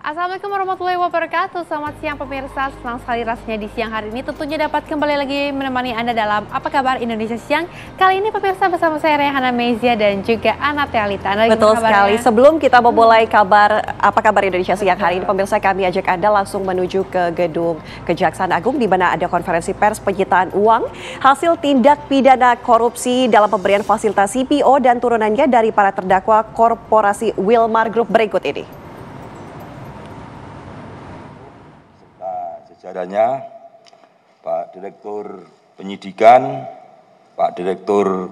Assalamualaikum warahmatullahi wabarakatuh. Selamat siang pemirsa, senang sekali rasanya di siang hari ini tentunya dapat kembali lagi menemani Anda dalam Apa Kabar Indonesia Siang. Kali ini pemirsa bersama saya Rehana Mezia dan juga Ana Tealita. Betul sekali, sebelum kita memulai kabar Apa Kabar Indonesia Siang hari ini, pemirsa kami ajak Anda langsung menuju ke gedung Kejaksaan Agung di mana ada konferensi pers penyitaan uang hasil tindak pidana korupsi dalam pemberian fasilitas CPO dan turunannya dari para terdakwa korporasi Wilmar Group berikut ini. Jajarannya Pak Direktur Penyidikan, Pak Direktur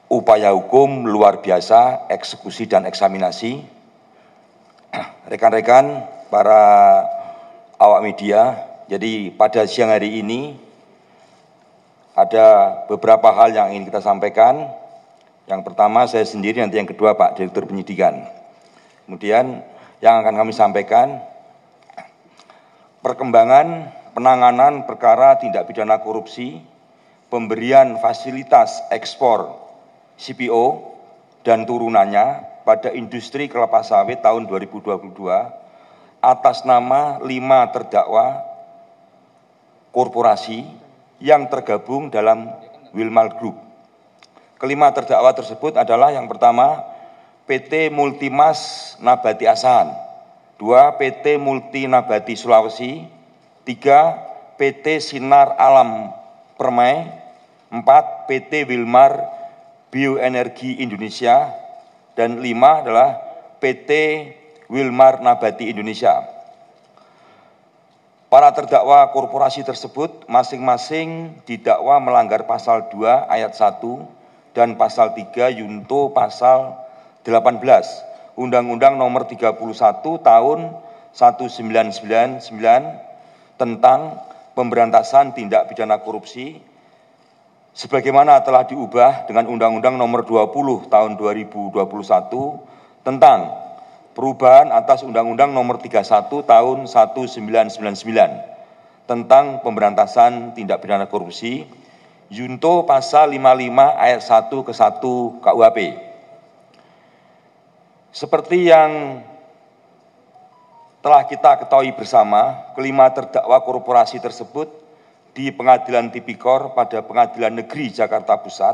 Upaya Hukum Luar Biasa, Eksekusi dan Eksaminasi, rekan-rekan para awak media. Jadi pada siang hari ini ada beberapa hal yang ingin kita sampaikan. Yang pertama saya sendiri, nanti yang kedua Pak Direktur Penyidikan. Kemudian yang akan kami sampaikan perkembangan penanganan perkara tindak pidana korupsi, pemberian fasilitas ekspor CPO dan turunannya pada industri kelapa sawit tahun 2022 atas nama 5 terdakwa korporasi yang tergabung dalam Wilmar Group. Kelima terdakwa tersebut adalah yang pertama PT Multimas Nabati Asahan, 2 PT Multi Nabati Sulawesi, 3 PT Sinar Alam Permai, 4 PT Wilmar Bioenergi Indonesia, dan 5 adalah PT Wilmar Nabati Indonesia. Para terdakwa korporasi tersebut masing-masing didakwa melanggar pasal 2 ayat 1 dan pasal 3 Yunto pasal 18 Undang-Undang Nomor 31 Tahun 1999 tentang pemberantasan tindak pidana korupsi sebagaimana telah diubah dengan Undang-Undang Nomor 20 Tahun 2021 tentang perubahan atas Undang-Undang Nomor 31 Tahun 1999 tentang pemberantasan tindak pidana korupsi Yunto pasal 55 ayat 1 ke 1 KUHP. Seperti yang telah kita ketahui bersama, kelima terdakwa korporasi tersebut di Pengadilan Tipikor pada Pengadilan Negeri Jakarta Pusat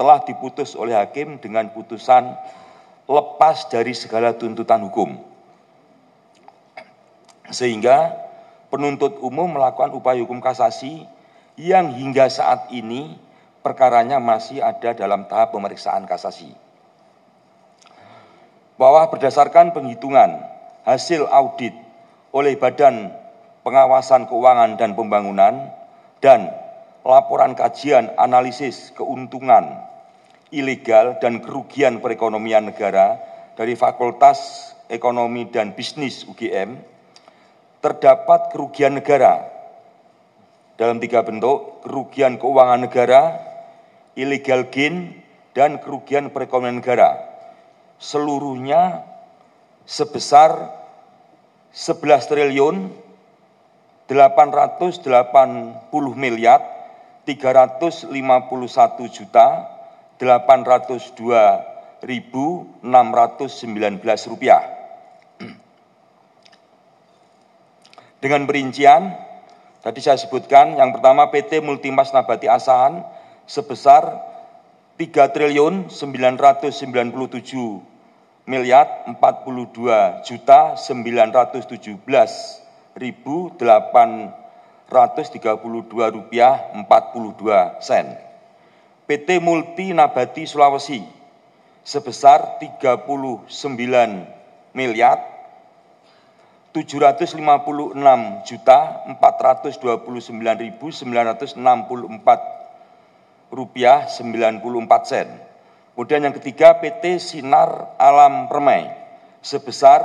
telah diputus oleh hakim dengan putusan lepas dari segala tuntutan hukum. Sehingga penuntut umum melakukan upaya hukum kasasi yang hingga saat ini perkaranya masih ada dalam tahap pemeriksaan kasasi. Bahwa berdasarkan penghitungan hasil audit oleh Badan Pengawasan Keuangan dan Pembangunan dan laporan kajian analisis keuntungan ilegal dan kerugian perekonomian negara dari Fakultas Ekonomi dan Bisnis UGM, terdapat kerugian negara dalam 3 bentuk: kerugian keuangan negara, illegal gain, dan kerugian perekonomian negara. Seluruhnya sebesar 11 triliun 880 miliar 351 juta 802.619 rupiah. Dengan perincian tadi saya sebutkan, yang pertama PT Multimas Nabati Asahan sebesar 3 triliun 997 miliar 42 juta 917.832 rupiah 42 sen. PT Multi Nabati Sulawesi sebesar 39 miliar 756 juta 429.964 rupiah 94 sen. Kemudian yang ketiga PT Sinar Alam Permai sebesar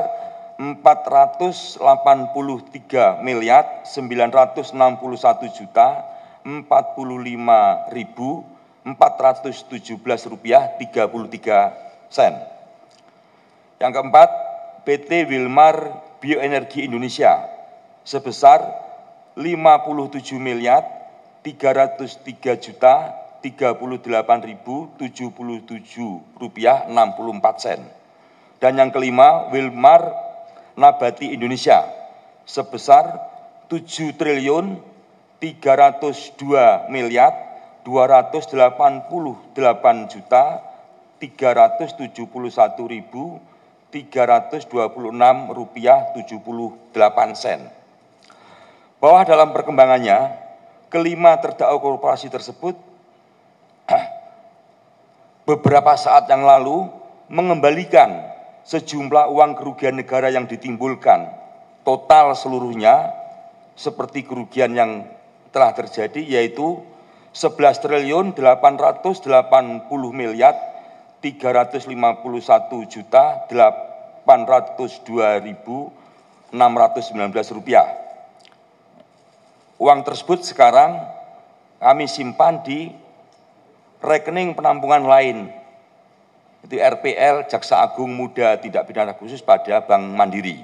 483 miliar 961 juta 45.417 rupiah 33 sen. Yang keempat PT Wilmar Bioenergi Indonesia sebesar 57 miliar 303 juta 38.077 rupiah 64 sen. Dan yang kelima, Wilmar Nabati Indonesia sebesar 7.328.371.326 rupiah 78 sen. Bahwa dalam perkembangannya, kelima terdakwa korporasi tersebut beberapa saat yang lalu mengembalikan sejumlah uang kerugian negara yang ditimbulkan, total seluruhnya seperti kerugian yang telah terjadi, yaitu 11.381.802.619 rupiah. Uang tersebut sekarang kami simpan di rekening penampungan lain, itu RPL Jaksa Agung Muda Tindak Pidana Khusus pada Bank Mandiri.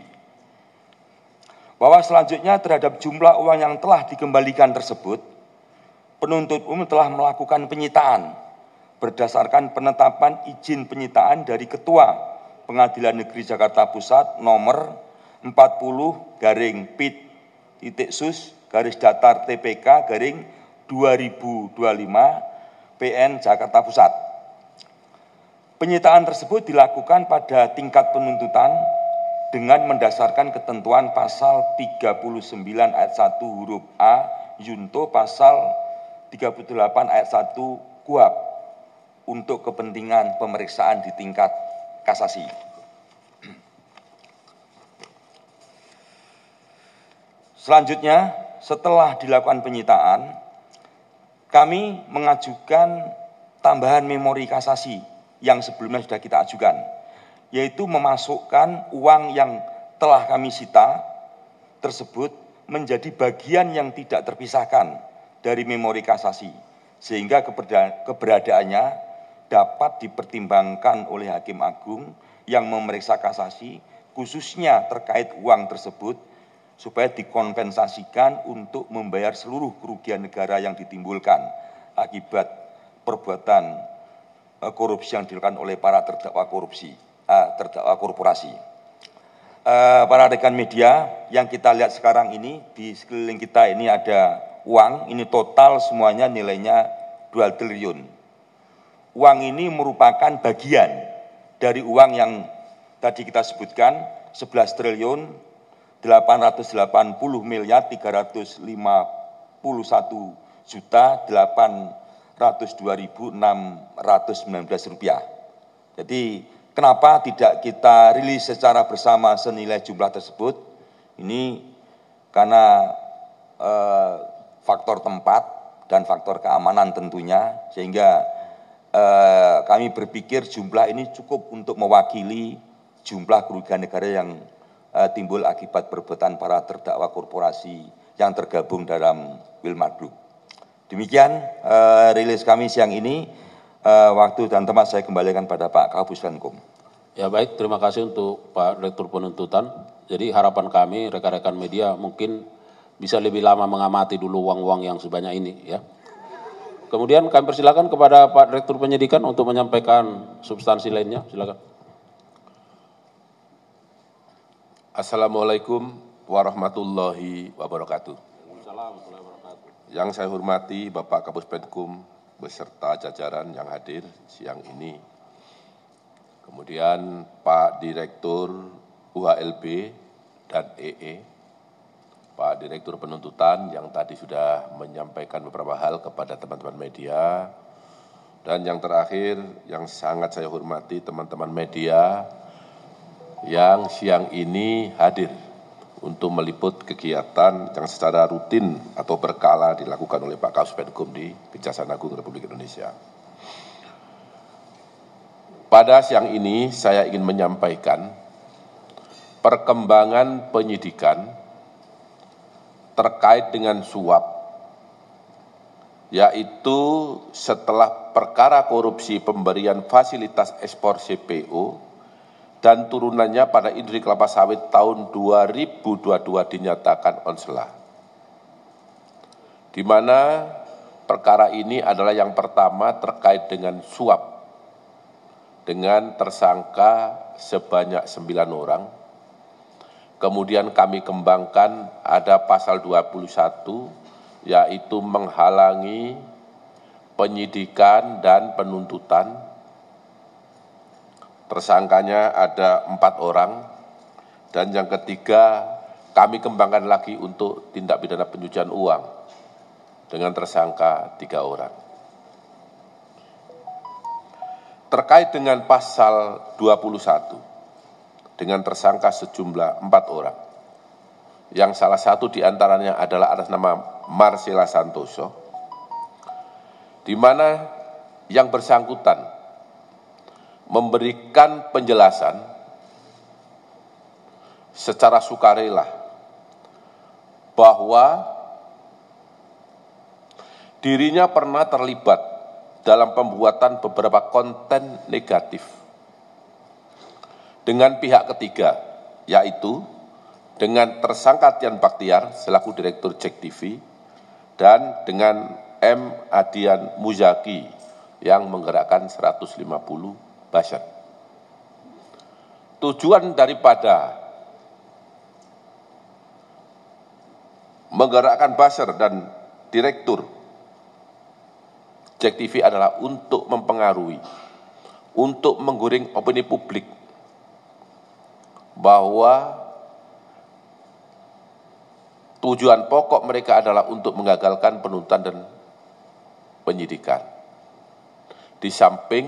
Bahwa selanjutnya terhadap jumlah uang yang telah dikembalikan tersebut, penuntut umum telah melakukan penyitaan berdasarkan penetapan izin penyitaan dari Ketua Pengadilan Negeri Jakarta Pusat nomor 40-pit-sus-datar-TPK-2025 PN Jakarta Pusat. Penyitaan tersebut dilakukan pada tingkat penuntutan dengan mendasarkan ketentuan pasal 39 ayat 1 huruf A Yunto pasal 38 ayat 1 KUHP untuk kepentingan pemeriksaan di tingkat kasasi. Selanjutnya, setelah dilakukan penyitaan, kami mengajukan tambahan memori kasasi yang sebelumnya sudah kita ajukan, yaitu memasukkan uang yang telah kami sita tersebut menjadi bagian yang tidak terpisahkan dari memori kasasi, sehingga keberadaannya dapat dipertimbangkan oleh Hakim Agung yang memeriksa kasasi, khususnya terkait uang tersebut, supaya dikompensasikan untuk membayar seluruh kerugian negara yang ditimbulkan akibat perbuatan korupsi yang dilakukan oleh para terdakwa korporasi. Para rekan media, yang kita lihat sekarang ini, di sekeliling kita ini ada uang, ini total semuanya nilainya 2 triliun. Uang ini merupakan bagian dari uang yang tadi kita sebutkan, 11 triliun 851.802.619 rupiah. Jadi kenapa tidak kita rilis secara bersama senilai jumlah tersebut? Ini karena faktor tempat dan faktor keamanan tentunya, sehingga kami berpikir jumlah ini cukup untuk mewakili jumlah kerugian negara yang timbul akibat perbuatan para terdakwa korporasi yang tergabung dalam Wilmar Group. Demikian rilis kami siang ini. Waktu dan tempat saya kembalikan pada Pak Kabus Penkum. Ya baik, terima kasih untuk Pak Direktur Penuntutan. Jadi harapan kami rekan-rekan media mungkin bisa lebih lama mengamati dulu uang-uang yang sebanyak ini ya. Kemudian kami persilakan kepada Pak Direktur Penyidikan untuk menyampaikan substansi lainnya, silakan. Assalamualaikum warahmatullahi wabarakatuh. Yang saya hormati Bapak Kabus Penkum beserta jajaran yang hadir siang ini. Kemudian Pak Direktur UHLB dan EE, Pak Direktur Penuntutan yang tadi sudah menyampaikan beberapa hal kepada teman-teman media. Dan yang terakhir yang sangat saya hormati teman-teman media yang siang ini hadir untuk meliput kegiatan yang secara rutin atau berkala dilakukan oleh Pak Kabus Penkum di Kejaksaan Agung Republik Indonesia. Pada siang ini saya ingin menyampaikan perkembangan penyidikan terkait dengan suap, yaitu setelah perkara korupsi pemberian fasilitas ekspor CPO dan turunannya pada industri kelapa sawit tahun 2022 dinyatakan onslah. Di mana perkara ini adalah yang pertama terkait dengan suap dengan tersangka sebanyak 9 orang. Kemudian kami kembangkan ada pasal 21, yaitu menghalangi penyidikan dan penuntutan. Tersangkanya ada 4 orang. Dan yang ketiga, kami kembangkan lagi untuk tindak pidana pencucian uang dengan tersangka 3 orang. Terkait dengan pasal 21, dengan tersangka sejumlah 4 orang, yang salah satu diantaranya adalah atas nama Marcella Santoso, di mana yang bersangkutan memberikan penjelasan secara sukarela bahwa dirinya pernah terlibat dalam pembuatan beberapa konten negatif dengan pihak ketiga, yaitu dengan tersangka Tian Baktiar selaku Direktur JEK TV dan dengan M. Adian Muzaki yang menggerakkan 150 buzzer. Tujuan daripada menggerakkan buzzer dan direktur JEK TV adalah untuk mempengaruhi, untuk menggoring opini publik bahwa tujuan pokok mereka adalah untuk menggagalkan penuntutan dan penyidikan. Di samping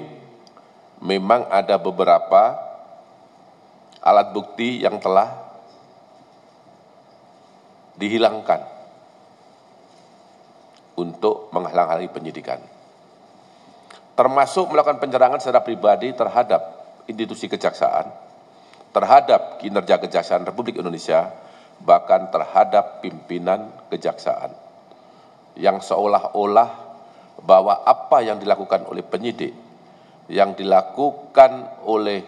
memang ada beberapa alat bukti yang telah dihilangkan untuk menghalang-halangi penyidikan, termasuk melakukan penyerangan secara pribadi terhadap institusi kejaksaan, terhadap kinerja Kejaksaan Republik Indonesia, bahkan terhadap pimpinan kejaksaan, yang seolah-olah bahwa apa yang dilakukan oleh penyidik, yang dilakukan oleh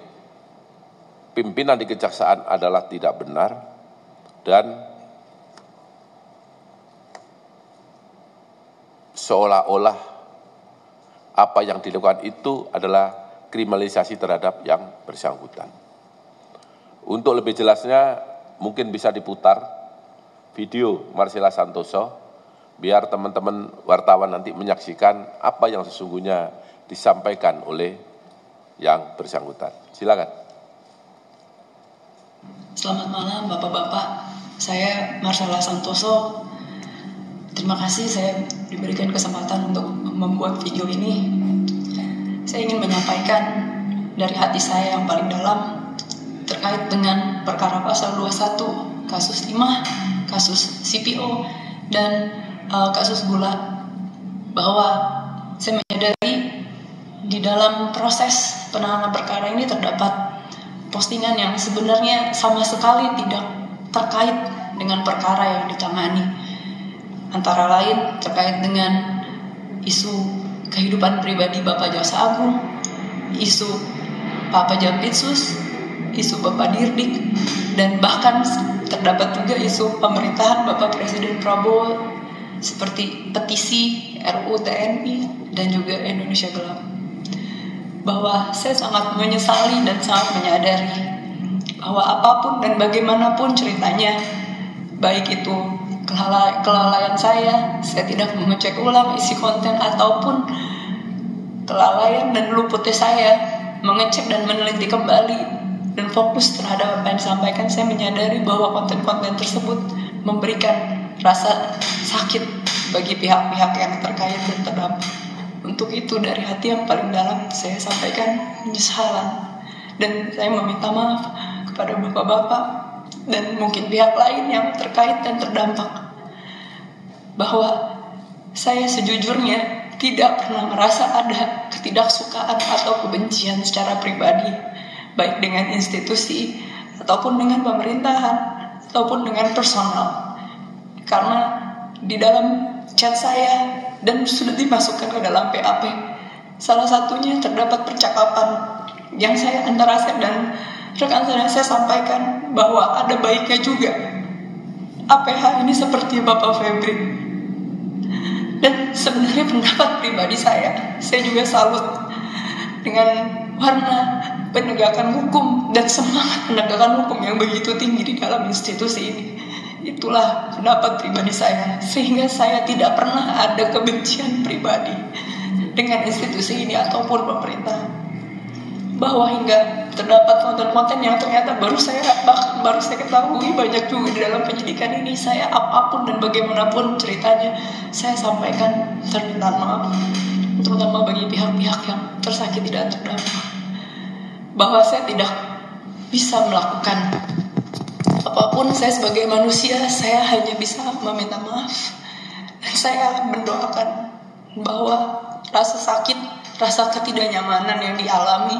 pimpinan di kejaksaan adalah tidak benar, dan seolah-olah apa yang dilakukan itu adalah kriminalisasi terhadap yang bersangkutan. Untuk lebih jelasnya, mungkin bisa diputar video Marcella Santoso, biar teman-teman wartawan nanti menyaksikan apa yang sesungguhnya disampaikan oleh yang bersangkutan. Silakan. Selamat malam Bapak-Bapak, saya Marcella Santoso. Terima kasih saya diberikan kesempatan untuk membuat video ini. Saya ingin menyampaikan dari hati saya yang paling dalam terkait dengan perkara pasal 21, kasus timah, kasus CPO, dan kasus gula, bahwa saya menyadari di dalam proses penanganan perkara ini terdapat postingan yang sebenarnya sama sekali tidak terkait dengan perkara yang ditangani. Antara lain terkait dengan isu kehidupan pribadi Bapak Jaksa Agung, isu Pak Jampitsus, isu Bapak Dirdik, dan bahkan terdapat juga isu pemerintahan Bapak Presiden Prabowo seperti petisi RUU TNI dan juga Indonesia Gelap. Bahwa saya sangat menyesali dan sangat menyadari bahwa apapun dan bagaimanapun ceritanya, baik itu kelalaian saya tidak mengecek ulang isi konten, ataupun kelalaian dan luputnya saya mengecek dan meneliti kembali dan fokus terhadap apa yang disampaikan, saya menyadari bahwa konten-konten tersebut memberikan rasa sakit bagi pihak-pihak yang terkait dan terdampak. Untuk itu dari hati yang paling dalam saya sampaikan penyesalan, dan saya meminta maaf kepada bapak-bapak dan mungkin pihak lain yang terkait dan terdampak, bahwa saya sejujurnya tidak pernah merasa ada ketidaksukaan atau kebencian secara pribadi, baik dengan institusi ataupun dengan pemerintahan ataupun dengan personal. Karena di dalam chat saya dan sudah dimasukkan ke dalam PAP, salah satunya terdapat percakapan yang saya antara saya dan rekan saya sampaikan bahwa ada baiknya juga APH ini seperti Bapak Febri. Dan sebenarnya pendapat pribadi saya juga salut dengan warna penegakan hukum dan semangat penegakan hukum yang begitu tinggi di dalam institusi ini. Itulah pendapat pribadi saya, sehingga saya tidak pernah ada kebencian pribadi dengan institusi ini ataupun pemerintah. Bahwa hingga terdapat konten-konten yang ternyata baru saya ketahui banyak juga di dalam penyidikan ini, saya apapun dan bagaimanapun ceritanya saya sampaikan permintaan maaf, terutama bagi pihak-pihak yang tersakiti dan terdampak, bahwa saya tidak bisa melakukan apapun. Saya sebagai manusia, saya hanya bisa meminta maaf, dan saya mendoakan bahwa rasa sakit, rasa ketidaknyamanan yang dialami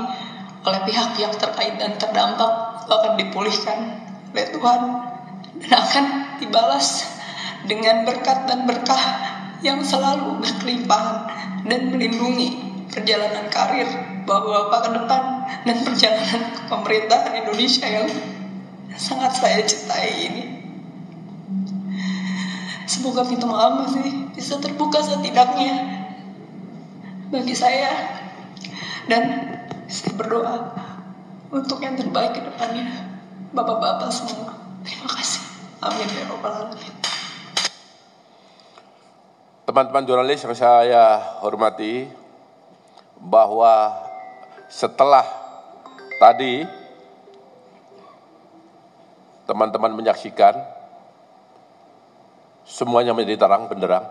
oleh pihak-pihak terkait dan terdampak akan dipulihkan oleh Tuhan dan akan dibalas dengan berkat dan berkah yang selalu berkelimpahan dan melindungi perjalanan karir Bapak-Bapak ke depan dan perjalanan pemerintahan Indonesia yang sangat saya cintai ini. Semoga pintu maaf masih bisa terbuka setidaknya bagi saya, dan saya berdoa untuk yang terbaik ke depannya. Bapak-bapak semua, terima kasih. Amin ya rabbal alamin. Teman-teman jurnalis yang saya hormati, bahwa setelah tadi teman-teman menyaksikan semuanya menjadi terang benderang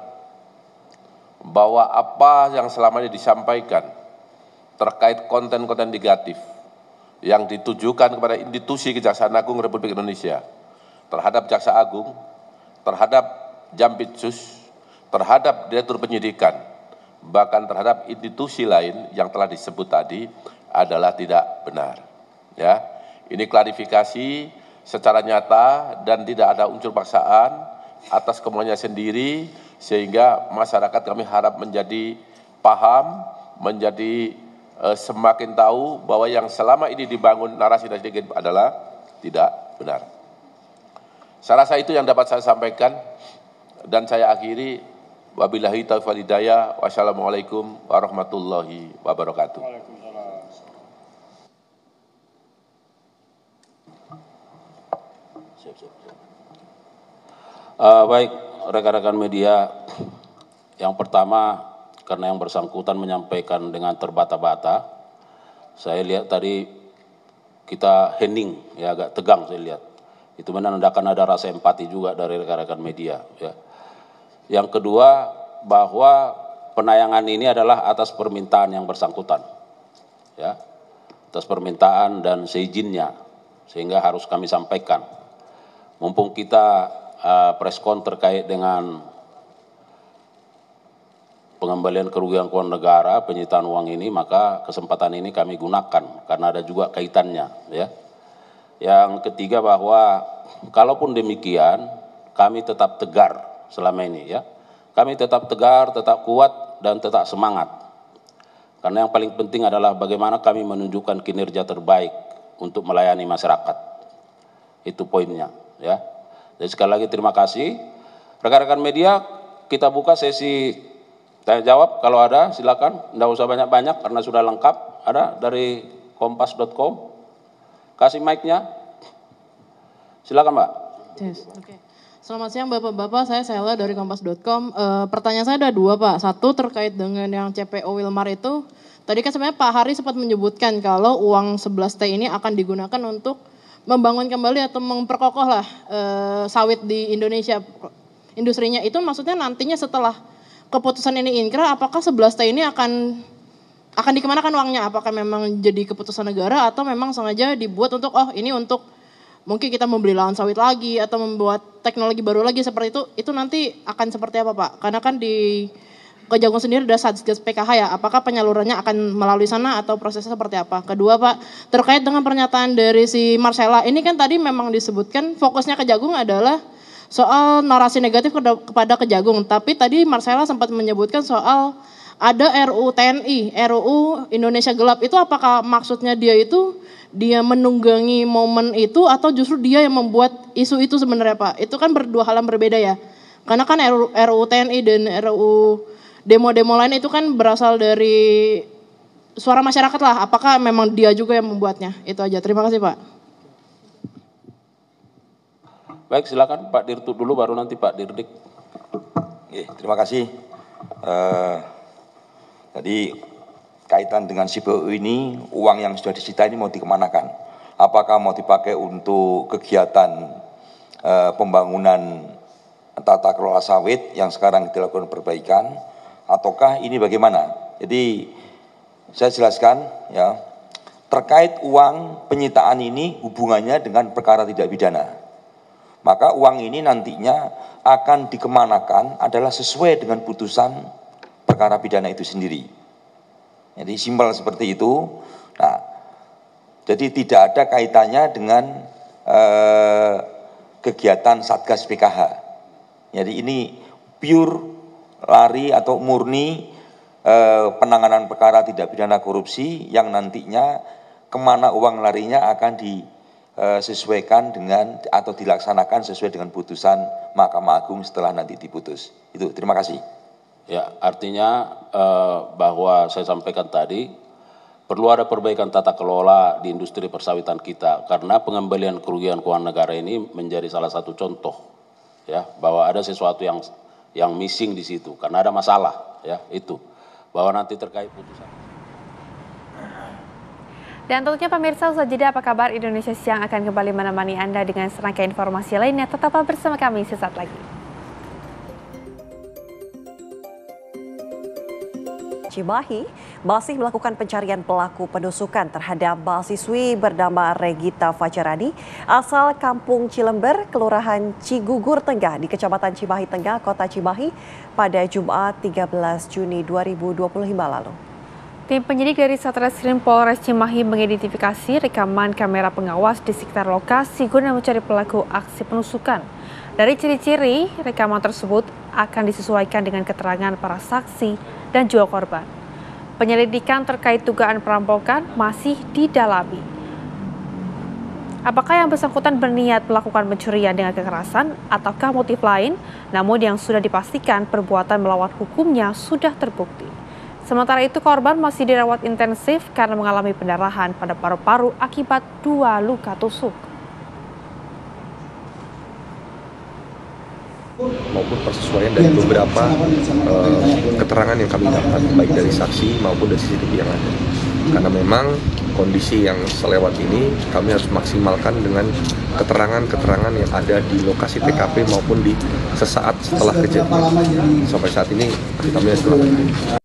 bahwa apa yang selama ini disampaikan terkait konten-konten negatif yang ditujukan kepada institusi Kejaksaan Agung Republik Indonesia, terhadap Jaksa Agung, terhadap Jampitsus, terhadap Direktur Penyidikan, bahkan terhadap institusi lain yang telah disebut tadi adalah tidak benar. Ya, ini klarifikasi secara nyata dan tidak ada unsur paksaan atas kemauannya sendiri, sehingga masyarakat kami harap menjadi paham, menjadi semakin tahu bahwa yang selama ini dibangun narasi adalah tidak benar. Saya rasa itu yang dapat saya sampaikan, dan saya akhiri. Wabillahi taufiq wal hidayah. Wassalamualaikum warahmatullahi wabarakatuh. Baik, rekan-rekan media, yang pertama, karena yang bersangkutan menyampaikan dengan terbata-bata, saya lihat tadi kita hening, ya agak tegang saya lihat. Itu menandakan ada rasa empati juga dari rekan-rekan media. Ya. Yang kedua, bahwa penayangan ini adalah atas permintaan yang bersangkutan, ya, atas permintaan dan seizinnya, sehingga harus kami sampaikan. Mumpung kita preskon terkait dengan pengembalian kerugian keuangan negara, penyitaan uang ini, maka kesempatan ini kami gunakan karena ada juga kaitannya, ya. Yang ketiga, bahwa kalaupun demikian kami tetap tegar selama ini, ya. Kami tetap tegar, tetap kuat dan tetap semangat. Karena yang paling penting adalah bagaimana kami menunjukkan kinerja terbaik untuk melayani masyarakat. Itu poinnya, ya. Jadi sekali lagi terima kasih. Rekan-rekan media, kita buka sesi tanya jawab, kalau ada silakan, tidak usah banyak-banyak karena sudah lengkap. Ada dari kompas.com, kasih mic-nya, silakan Mbak. Yes, okay. Selamat siang Bapak-Bapak, saya Sela dari kompas.com. Pertanyaan saya ada dua Pak. Satu terkait dengan yang CPO Wilmar itu, tadi kan sebenarnya Pak Hari sempat menyebutkan kalau uang 11T ini akan digunakan untuk membangun kembali atau memperkokoh lah sawit di Indonesia, industrinya. Itu maksudnya nantinya setelah keputusan ini inkrah, apakah 11T ini akan dikemanakan uangnya? Apakah memang jadi keputusan negara atau memang sengaja dibuat untuk ini untuk mungkin kita membeli lahan sawit lagi atau membuat teknologi baru lagi seperti itu nanti akan seperti apa Pak? Karena kan di Kejagung sendiri ada Satgas PKH ya, apakah penyalurannya akan melalui sana atau prosesnya seperti apa? Kedua Pak, terkait dengan pernyataan dari si Marcella, ini kan tadi memang disebutkan fokusnya Kejagung adalah soal narasi negatif kepada Kejagung, tapi tadi Marcella sempat menyebutkan soal ada RUU TNI, RUU Indonesia Gelap, itu apakah maksudnya dia menunggangi momen itu atau justru dia yang membuat isu itu sebenarnya Pak? Itu kan dua hal yang berbeda ya. Karena kan RUU TNI dan RUU demo-demo lain itu kan berasal dari suara masyarakat lah, apakah memang dia juga yang membuatnya? Itu aja, terima kasih Pak. Baik, silakan Pak Dirtut dulu, baru nanti Pak Dirdik. Terima kasih. Tadi kaitan dengan CPO ini, uang yang sudah disita ini mau dikemanakan? Apakah mau dipakai untuk kegiatan pembangunan tata kelola sawit yang sekarang dilakukan perbaikan, ataukah ini bagaimana? Jadi saya jelaskan ya, terkait uang penyitaan ini hubungannya dengan perkara tidak pidana. Maka uang ini nantinya akan dikemanakan adalah sesuai dengan putusan perkara pidana itu sendiri. Jadi simpel seperti itu. Nah, jadi tidak ada kaitannya dengan kegiatan Satgas PKH. Jadi ini pure lari atau murni penanganan perkara tidak pidana korupsi yang nantinya kemana uang larinya akan disesuaikan dengan atau dilaksanakan sesuai dengan putusan Mahkamah Agung setelah nanti diputus. Itu, terima kasih. Ya, artinya bahwa saya sampaikan tadi, perlu ada perbaikan tata kelola di industri persawitan kita, karena pengembalian kerugian keuangan negara ini menjadi salah satu contoh, ya, bahwa ada sesuatu yang missing di situ, karena ada masalah, ya, itu. Bahwa nanti terkait putusan. Dan tentunya pemirsa, usai jeda apa kabar Indonesia Siang akan kembali menemani Anda dengan serangkaian informasi lainnya. Tetaplah bersama kami sesaat lagi. Cimahi masih melakukan pencarian pelaku penusukan terhadap mahasiswi bernama Regita Fajarani asal Kampung Cilember, Kelurahan Cigugur Tengah di Kecamatan Cimahi Tengah, Kota Cimahi pada Jumat 13 Juni 2025 lalu. Tim penyidik dari Satreskrim Polres Cimahi mengidentifikasi rekaman kamera pengawas di sekitar lokasi guna mencari pelaku aksi penusukan. Dari ciri-ciri, rekaman tersebut akan disesuaikan dengan keterangan para saksi dan juga korban. Penyelidikan terkait dugaan perampokan masih didalami. Apakah yang bersangkutan berniat melakukan pencurian dengan kekerasan ataukah motif lain? Namun yang sudah dipastikan perbuatan melawan hukumnya sudah terbukti. Sementara itu korban masih dirawat intensif karena mengalami pendarahan pada paru-paru akibat 2 luka tusuk. Maupun persesuaian dari beberapa keterangan yang kami dapat, baik dari saksi maupun dari CCTV yang ada. Karena memang kondisi yang selewat ini kami harus maksimalkan dengan keterangan-keterangan yang ada di lokasi TKP maupun di sesaat setelah kejadian. Sampai saat ini kami harus melakukan.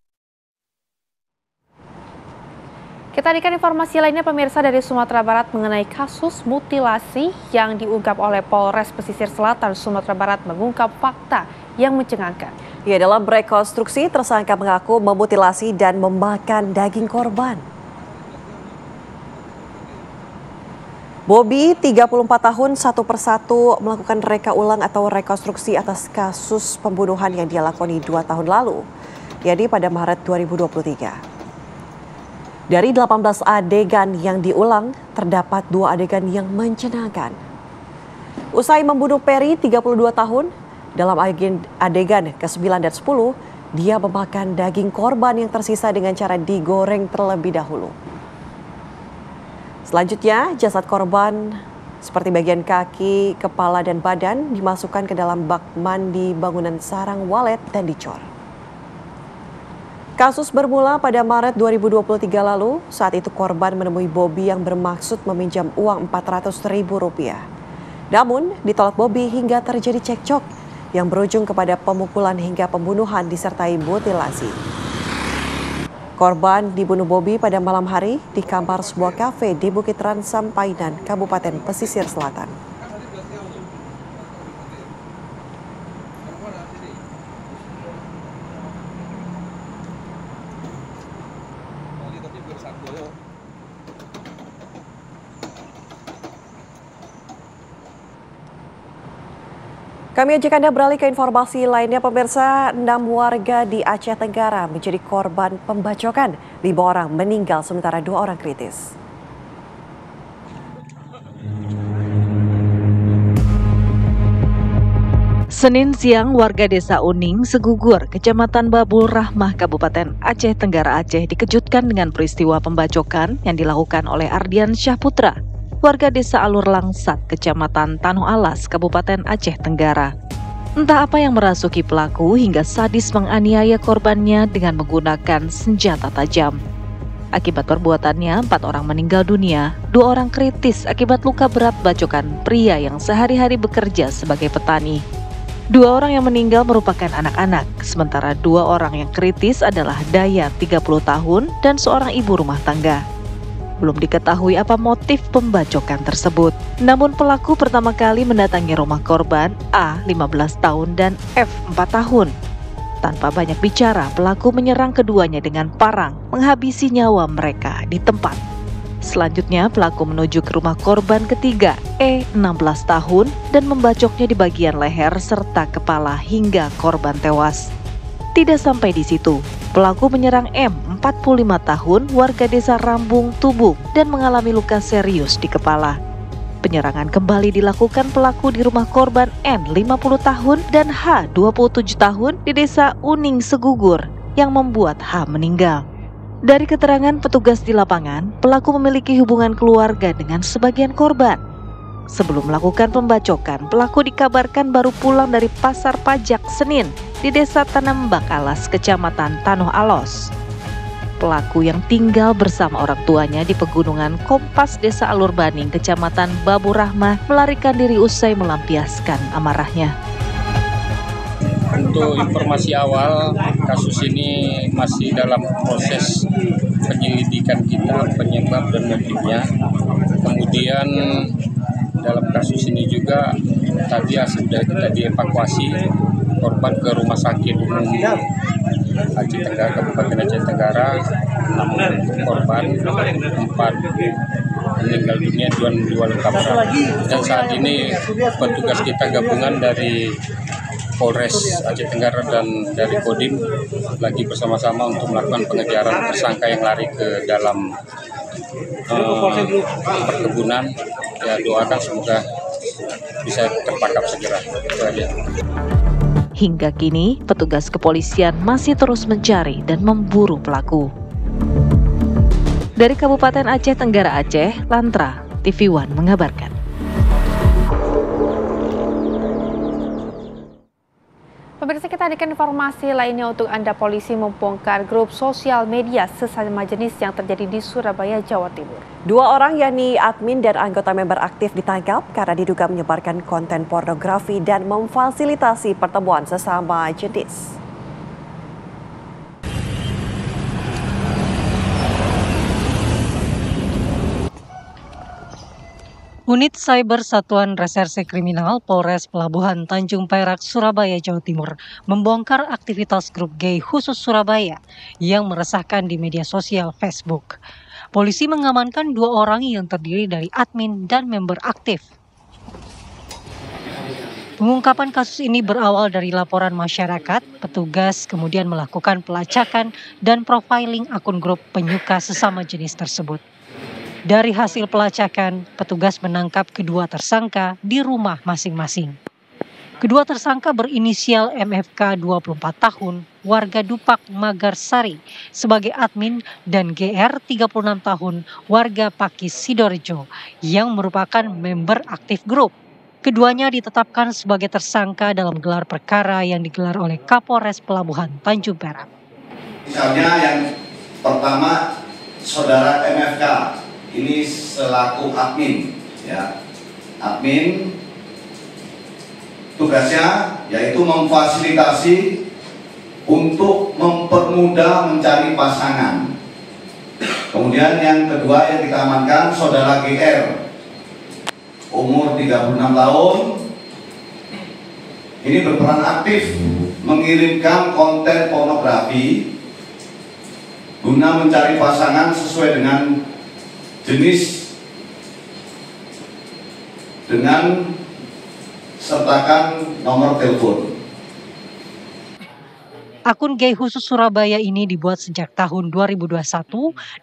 Kita hadirkan informasi lainnya pemirsa dari Sumatera Barat mengenai kasus mutilasi yang diungkap oleh Polres Pesisir Selatan Sumatera Barat mengungkap fakta yang mencengangkan. Ya, dalam rekonstruksi tersangka mengaku memutilasi dan memakan daging korban. Bobby, 34 tahun, satu persatu melakukan reka ulang atau rekonstruksi atas kasus pembunuhan yang dia lakoni 2 tahun lalu, yakni pada Maret 2023. Dari 18 adegan yang diulang, terdapat 2 adegan yang mencenangkan. Usai membunuh Peri, 32 tahun, dalam adegan ke-9 dan 10, dia memakan daging korban yang tersisa dengan cara digoreng terlebih dahulu. Selanjutnya, jasad korban seperti bagian kaki, kepala, dan badan dimasukkan ke dalam bak mandi bangunan sarang walet dan dicor. Kasus bermula pada Maret 2023 lalu, saat itu korban menemui Bobby yang bermaksud meminjam uang Rp400.000. Namun, ditolak Bobby hingga terjadi cekcok yang berujung kepada pemukulan hingga pembunuhan disertai mutilasi. Korban dibunuh Bobby pada malam hari di kamar sebuah kafe di Bukit Ransampainan, Kabupaten Pesisir Selatan. Kami ajak Anda beralih ke informasi lainnya pemirsa. 6 warga di Aceh Tenggara menjadi korban pembacokan. 5 orang meninggal sementara 2 orang kritis. Senin siang, warga desa Uning, Segugur, Kecamatan Babul Rahmah, Kabupaten Aceh Tenggara Aceh dikejutkan dengan peristiwa pembacokan yang dilakukan oleh Ardian Syahputra, warga desa Alur Langsat, Kecamatan Tanuh Alas, Kabupaten Aceh Tenggara. Entah apa yang merasuki pelaku hingga sadis menganiaya korbannya dengan menggunakan senjata tajam. Akibat perbuatannya, 4 orang meninggal dunia, 2 orang kritis akibat luka berat bacokan pria yang sehari-hari bekerja sebagai petani. 2 orang yang meninggal merupakan anak-anak, sementara 2 orang yang kritis adalah Daya 30 tahun dan seorang ibu rumah tangga. Belum diketahui apa motif pembacokan tersebut. Namun pelaku pertama kali mendatangi rumah korban A 15 tahun dan F 4 tahun. Tanpa banyak bicara, pelaku menyerang keduanya dengan parang, menghabisi nyawa mereka di tempat. Selanjutnya, pelaku menuju ke rumah korban ketiga, E 16 tahun, dan membacoknya di bagian leher serta kepala hingga korban tewas. Tidak sampai di situ, pelaku menyerang M 45 tahun, warga desa Rambung Tubung, dan mengalami luka serius di kepala. Penyerangan kembali dilakukan pelaku di rumah korban N 50 tahun dan H 27 tahun di desa Uning Segugur, yang membuat H meninggal. Dari keterangan petugas di lapangan, pelaku memiliki hubungan keluarga dengan sebagian korban. Sebelum melakukan pembacokan, pelaku dikabarkan baru pulang dari pasar pajak Senin di desa Tanambak Alas, Kecamatan Tanuh Alos. Pelaku yang tinggal bersama orang tuanya di pegunungan Kompas Desa Alur Baning, Kecamatan Babul Rahmah, melarikan diri usai melampiaskan amarahnya. Untuk informasi awal, kasus ini masih dalam proses penyelidikan kita, penyebab dan motifnya. Kemudian dalam kasus ini juga tadi sudah kita dievakuasi korban ke Rumah Sakit Umum Aceh Tenggara, Kabupaten Aceh Tenggara. Namun korban 4 meninggal dunia, 2 luka berat. Dan saat ini petugas kita gabungan dari Polres Aceh Tenggara dan dari Kodim lagi bersama-sama untuk melakukan pengejaran tersangka yang lari ke dalam perkebunan. Ya, doakan semoga bisa tertangkap segera. Itu aja. Hingga kini, petugas kepolisian masih terus mencari dan memburu pelaku. Dari Kabupaten Aceh Tenggara Aceh, Lantra, TV One mengabarkan. Pemirsa, kita hadirkan informasi lainnya untuk Anda. Polisi membongkar grup sosial media sesama jenis yang terjadi di Surabaya, Jawa Timur. 2 orang yakni admin dan anggota member aktif ditangkap karena diduga menyebarkan konten pornografi dan memfasilitasi pertemuan sesama jenis. Unit Cyber Satuan Reserse Kriminal Polres Pelabuhan Tanjung Perak, Surabaya, Jawa Timur membongkar aktivitas grup gay khusus Surabaya yang meresahkan di media sosial Facebook. Polisi mengamankan 2 orang yang terdiri dari admin dan member aktif. Pengungkapan kasus ini berawal dari laporan masyarakat. Petugas kemudian melakukan pelacakan dan profiling akun grup penyuka sesama jenis tersebut. Dari hasil pelacakan, petugas menangkap kedua tersangka di rumah masing-masing. Kedua tersangka berinisial MFK 24 tahun, warga Dupak Magarsari sebagai admin, dan GR 36 tahun, warga Pakis Sidorejo yang merupakan member aktif grup. Keduanya ditetapkan sebagai tersangka dalam gelar perkara yang digelar oleh Kapolres Pelabuhan Tanjung Perak. Misalnya yang pertama, saudara MFK. Ini selaku admin, ya. Admin tugasnya yaitu memfasilitasi untuk mempermudah mencari pasangan. Kemudian yang kedua yang kita amankan saudara GR, umur 36 tahun. Ini berperan aktif mengirimkan konten pornografi guna mencari pasangan sesuai dengan jenis dengan sertakan nomor telepon. Akun gay khusus Surabaya ini dibuat sejak tahun 2021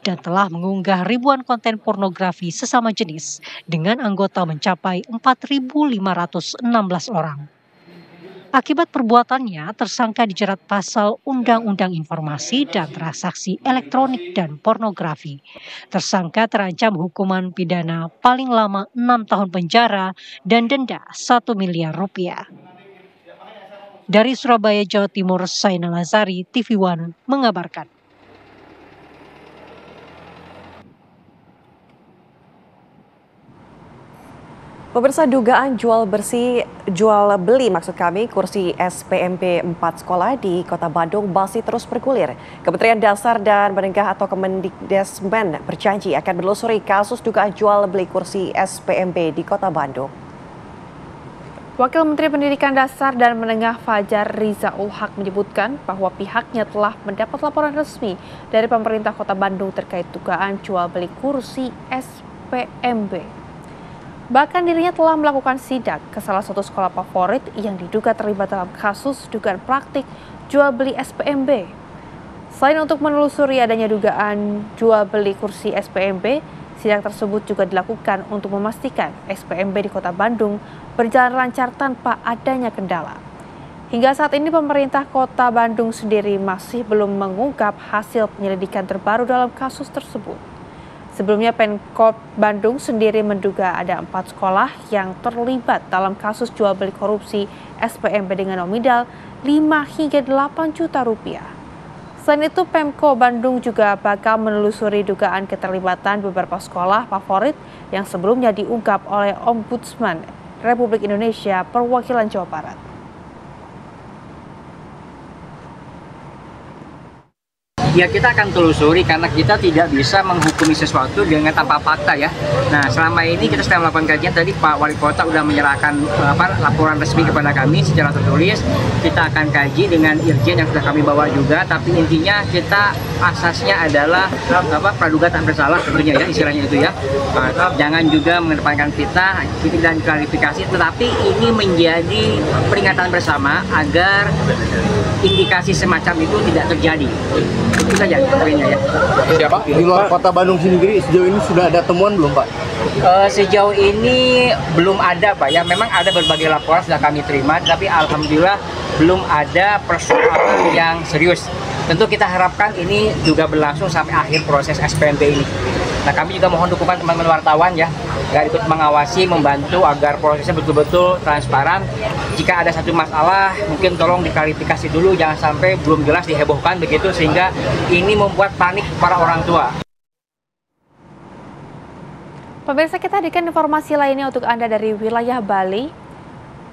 dan telah mengunggah ribuan konten pornografi sesama jenis dengan anggota mencapai 4.516 orang. Akibat perbuatannya, tersangka dijerat pasal Undang-Undang Informasi dan Transaksi Elektronik dan Pornografi. Tersangka terancam hukuman pidana paling lama 6 tahun penjara dan denda 1 miliar rupiah. Dari Surabaya, Jawa Timur, Saina Lazari, TV One mengabarkan. Pemirsa, dugaan jual beli kursi SPMB 4 sekolah di Kota Bandung masih terus bergulir. Kementerian Dasar dan Menengah atau Kemendikbudrismen berjanji akan menelusuri kasus dugaan jual beli kursi SPMB di Kota Bandung. Wakil Menteri Pendidikan Dasar dan Menengah Fajar Rizaul Haq menyebutkan bahwa pihaknya telah mendapat laporan resmi dari pemerintah Kota Bandung terkait dugaan jual beli kursi SPMB. Bahkan dirinya telah melakukan sidak ke salah satu sekolah favorit yang diduga terlibat dalam kasus dugaan praktik jual beli SPMB. Selain untuk menelusuri adanya dugaan jual beli kursi SPMB, sidak tersebut juga dilakukan untuk memastikan SPMB di Kota Bandung berjalan lancar tanpa adanya kendala. Hingga saat ini pemerintah Kota Bandung sendiri masih belum mengungkap hasil penyelidikan terbaru dalam kasus tersebut. Sebelumnya Pemkot Bandung sendiri menduga ada 4 sekolah yang terlibat dalam kasus jual beli korupsi SPMB dengan nominal 5 hingga 8 juta rupiah. Selain itu, Pemkot Bandung juga bakal menelusuri dugaan keterlibatan beberapa sekolah favorit yang sebelumnya diungkap oleh Ombudsman Republik Indonesia Perwakilan Jawa Barat. Ya, kita akan telusuri karena kita tidak bisa menghukumi sesuatu dengan tanpa fakta ya. Nah, selama ini kita sedang melakukan kajian. Tadi Pak Wali Kota sudah menyerahkan laporan resmi kepada kami secara tertulis. Kita akan kaji dengan Irjen yang sudah kami bawa juga. Tapi intinya kita asasnya adalah praduga tak bersalah tentunya ya, istilahnya itu ya. Jangan juga mengedepankan fitnah dan klarifikasi, tetapi ini menjadi peringatan bersama agar indikasi semacam itu tidak terjadi. Itu saja poinnya ya. Siapa? Di luar Kota Bandung sendiri sejauh ini sudah ada temuan belum Pak? Sejauh ini belum ada Pak ya. Memang ada berbagai laporan sudah kami terima, tapi alhamdulillah belum ada persoalan yang serius. Tentu kita harapkan ini juga berlangsung sampai akhir proses SPMB ini. Nah, kami juga mohon dukungan teman-teman wartawan ya, agar ikut mengawasi, membantu agar prosesnya betul-betul transparan. Jika ada satu masalah, mungkin tolong diklarifikasi dulu, jangan sampai belum jelas dihebohkan begitu, sehingga ini membuat panik para orang tua. Pemirsa, kita hadirkan informasi lainnya untuk Anda dari wilayah Bali.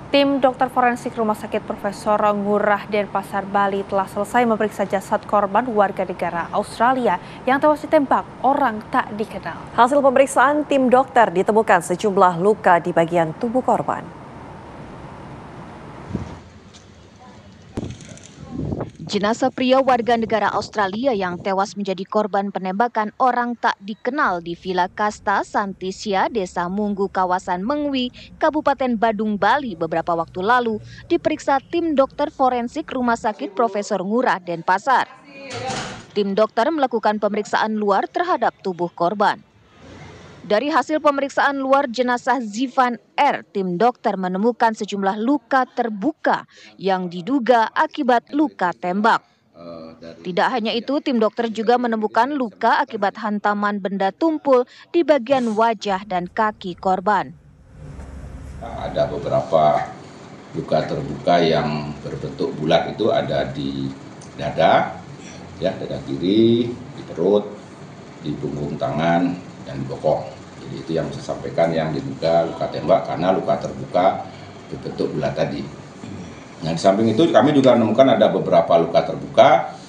Tim dokter forensik Rumah Sakit Profesor Ngurah Denpasar Bali telah selesai memeriksa jasad korban warga negara Australia yang tewas ditembak orang tak dikenal. Hasil pemeriksaan tim dokter ditemukan sejumlah luka di bagian tubuh korban. Jenazah pria warga negara Australia yang tewas menjadi korban penembakan orang tak dikenal di Villa Kasta, Santisia, Desa Munggu, kawasan Mengwi, Kabupaten Badung, Bali beberapa waktu lalu diperiksa tim dokter forensik Rumah Sakit Profesor Ngurah Denpasar. Tim dokter melakukan pemeriksaan luar terhadap tubuh korban. Dari hasil pemeriksaan luar jenazah Zivan R, tim dokter menemukan sejumlah luka terbuka yang diduga akibat luka tembak. Tidak hanya itu, tim dokter juga menemukan luka akibat hantaman benda tumpul di bagian wajah dan kaki korban. Ada beberapa luka terbuka yang berbentuk bulat, itu ada di dada, ya, dada kiri, di perut, di punggung tangan, dan di bokong. Jadi itu yang saya sampaikan yang diduga luka tembak karena luka terbuka berbentuk bulat tadi. Nah, di samping itu kami juga menemukan ada beberapa luka terbuka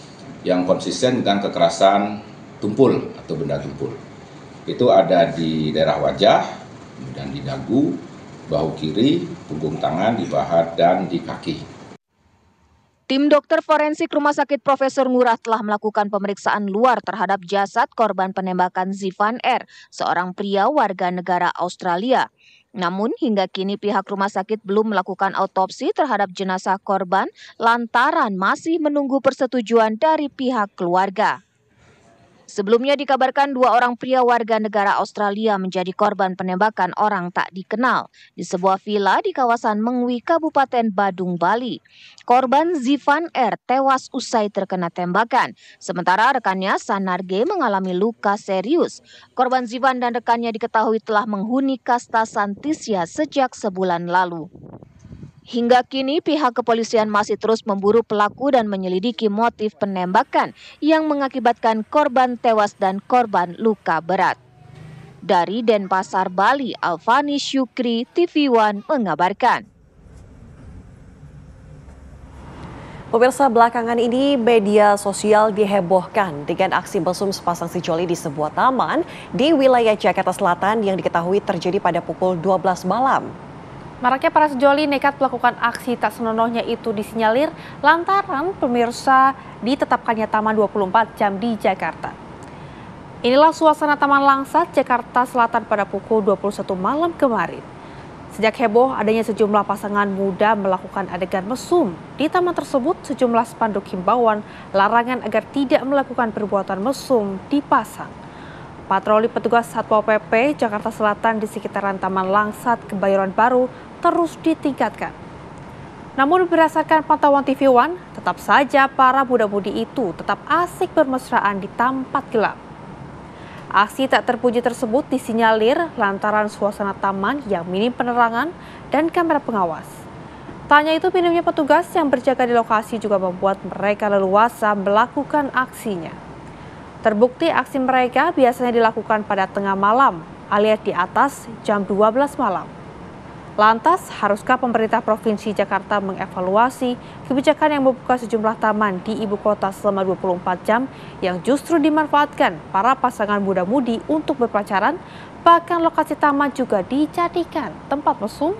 yang konsisten dengan kekerasan tumpul atau benda tumpul. Itu ada di daerah wajah, kemudian di dagu, bahu kiri, punggung tangan, di paha, dan di kaki. Tim dokter forensik Rumah Sakit Profesor Ngurah telah melakukan pemeriksaan luar terhadap jasad korban penembakan Zivan R, seorang pria warga negara Australia. Namun hingga kini pihak rumah sakit belum melakukan autopsi terhadap jenazah korban lantaran masih menunggu persetujuan dari pihak keluarga. Sebelumnya dikabarkan 2 orang pria warga negara Australia menjadi korban penembakan orang tak dikenal di sebuah villa di kawasan Mengwi, Kabupaten Badung, Bali. Korban Zivan R tewas usai terkena tembakan, sementara rekannya Sanarge mengalami luka serius. Korban Zivan dan rekannya diketahui telah menghuni kasta Santisya sejak sebulan lalu. Hingga kini pihak kepolisian masih terus memburu pelaku dan menyelidiki motif penembakan yang mengakibatkan korban tewas dan korban luka berat. Dari Denpasar, Bali, Alfani Syukri, TV One mengabarkan. Pemirsa, belakangan ini media sosial dihebohkan dengan aksi mesum sepasang sejoli di sebuah taman di wilayah Jakarta Selatan yang diketahui terjadi pada pukul 12 malam. Maraknya para sejoli nekat melakukan aksi tak senonohnya itu disinyalir lantaran pemirsa ditetapkannya Taman 24 jam di Jakarta. Inilah suasana Taman Langsat, Jakarta Selatan pada pukul 21 malam kemarin. Sejak heboh adanya sejumlah pasangan muda melakukan adegan mesum. Di taman tersebut sejumlah spanduk himbauan larangan agar tidak melakukan perbuatan mesum dipasang. Patroli petugas Satpol PP Jakarta Selatan di sekitaran Taman Langsat, Kebayoran Baru terus ditingkatkan. Namun berdasarkan pantauan TV One, tetap saja para muda-mudi itu tetap asik bermesraan di tempat gelap. Aksi tak terpuji tersebut disinyalir lantaran suasana taman yang minim penerangan dan kamera pengawas. Tanya itu minimnya petugas yang berjaga di lokasi juga membuat mereka leluasa melakukan aksinya. Terbukti aksi mereka biasanya dilakukan pada tengah malam alias di atas jam 12 malam. Lantas, haruskah pemerintah Provinsi Jakarta mengevaluasi kebijakan yang membuka sejumlah taman di ibu kota selama 24 jam yang justru dimanfaatkan para pasangan muda-mudi untuk berpacaran, bahkan lokasi taman juga dijadikan tempat mesum?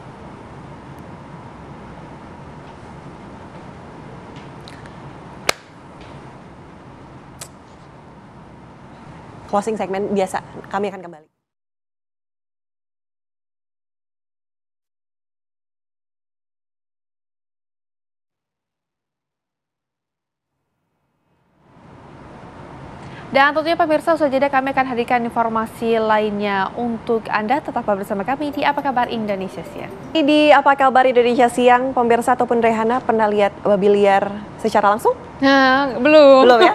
Closing segmen biasa, kami akan kembali. Dan tentunya pemirsa, usai jeda kami akan hadirkan informasi lainnya untuk Anda. Tetaplah bersama kami di Apa Kabar Indonesia Siang. Di Apa Kabar Indonesia Siang, pemirsa ataupun Rehana pernah lihat babi liar secara langsung? Nah, belum ya?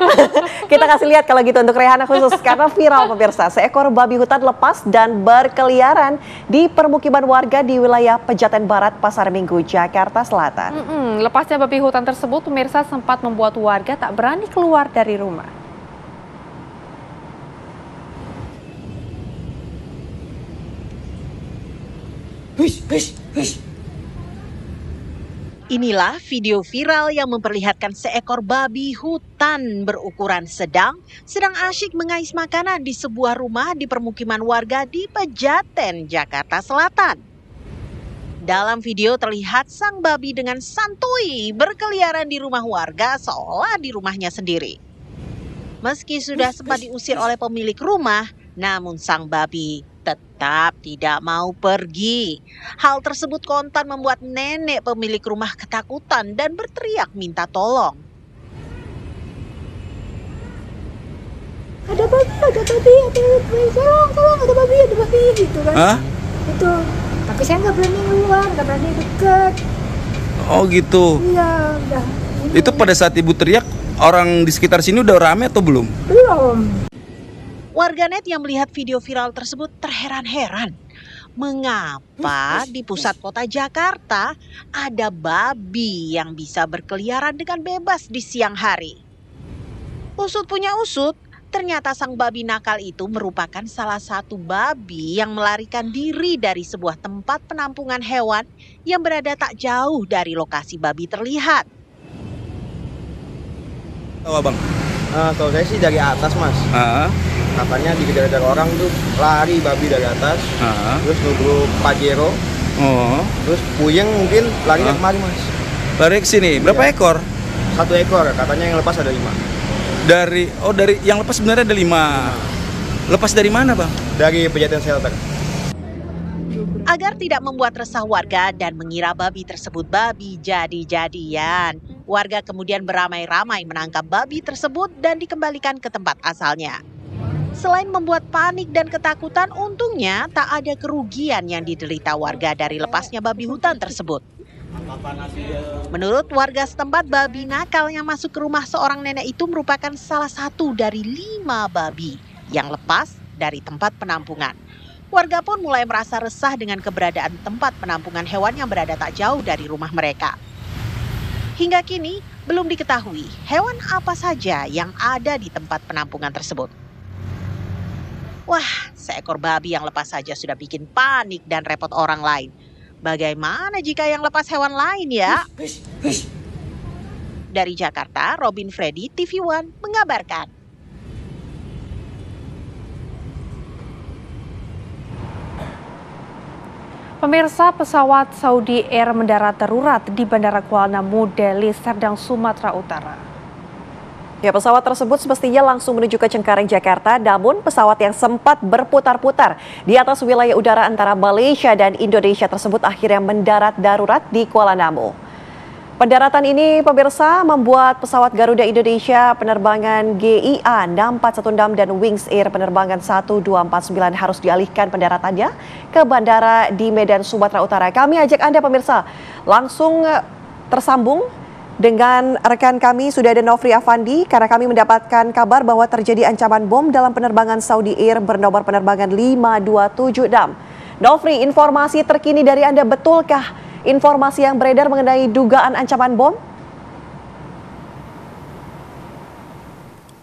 Kita kasih lihat kalau gitu untuk Rehana khusus karena viral pemirsa. Seekor babi hutan lepas dan berkeliaran di permukiman warga di wilayah Pejaten Barat, Pasar Minggu, Jakarta Selatan. Lepasnya babi hutan tersebut pemirsa sempat membuat warga tak berani keluar dari rumah. Inilah video viral yang memperlihatkan seekor babi hutan berukuran sedang asyik mengais makanan di sebuah rumah di permukiman warga di Pejaten, Jakarta Selatan. Dalam video terlihat sang babi dengan santuy berkeliaran di rumah warga seolah di rumahnya sendiri. Meski sudah sempat diusir oleh pemilik rumah, namun sang babi tetap tidak mau pergi. Hal tersebut kontan membuat nenek pemilik rumah ketakutan dan berteriak minta tolong. Ada babi, tolong, ada babi gitu kan. Hah? Itu, tapi saya nggak berani keluar, nggak berani deket. Oh gitu. Iya, udah. Itu pada saat ibu teriak, orang di sekitar sini udah rame atau belum? Belum. Warganet yang melihat video viral tersebut terheran-heran. Mengapa di pusat kota Jakarta ada babi yang bisa berkeliaran dengan bebas di siang hari? Usut punya usut, ternyata sang babi nakal itu merupakan salah satu babi yang melarikan diri dari sebuah tempat penampungan hewan yang berada tak jauh dari lokasi babi terlihat. Tahu abang? Kalau saya sih dari atas mas. Katanya dikejar-kejar orang tuh lari babi dari atas, terus nunggu Pajero, terus puyeng mungkin lari kemari mas. Lari ke sini, berapa ekor? 1 ekor, katanya yang lepas ada 5. Dari yang lepas sebenarnya ada 5. Lepas dari mana bang? Dari Pejaten Shelter. Agar tidak membuat resah warga dan mengira babi tersebut babi jadi-jadian, warga kemudian beramai-ramai menangkap babi tersebut dan dikembalikan ke tempat asalnya. Selain membuat panik dan ketakutan, untungnya tak ada kerugian yang diderita warga dari lepasnya babi hutan tersebut. Menurut warga setempat, babi nakal yang masuk ke rumah seorang nenek itu merupakan salah satu dari 5 babi yang lepas dari tempat penampungan. Warga pun mulai merasa resah dengan keberadaan tempat penampungan hewan yang berada tak jauh dari rumah mereka. Hingga kini, belum diketahui hewan apa saja yang ada di tempat penampungan tersebut. Wah, seekor babi yang lepas saja sudah bikin panik dan repot orang lain. Bagaimana jika yang lepas hewan lain ya? Dari Jakarta, Robin Freddy, TV One mengabarkan. Pemirsa, pesawat Saudi Air mendarat darurat di Bandara Kuala Namu, Deli Serdang, Sumatera Utara. Ya, pesawat tersebut semestinya langsung menuju ke Cengkareng, Jakarta, namun pesawat yang sempat berputar-putar di atas wilayah udara antara Malaysia dan Indonesia tersebut akhirnya mendarat darurat di Kuala Namu. Pendaratan ini, pemirsa, membuat pesawat Garuda Indonesia penerbangan GIA 641 dan Wings Air penerbangan 1249 harus dialihkan pendaratannya ke bandara di Medan, Sumatera Utara. Kami ajak Anda, pemirsa, langsung tersambung dengan rekan kami, sudah ada Nofri Afandi, karena kami mendapatkan kabar bahwa terjadi ancaman bom dalam penerbangan Saudi Air bernomor penerbangan 5276. Nofri, informasi terkini dari Anda, betulkah informasi yang beredar mengenai dugaan ancaman bom?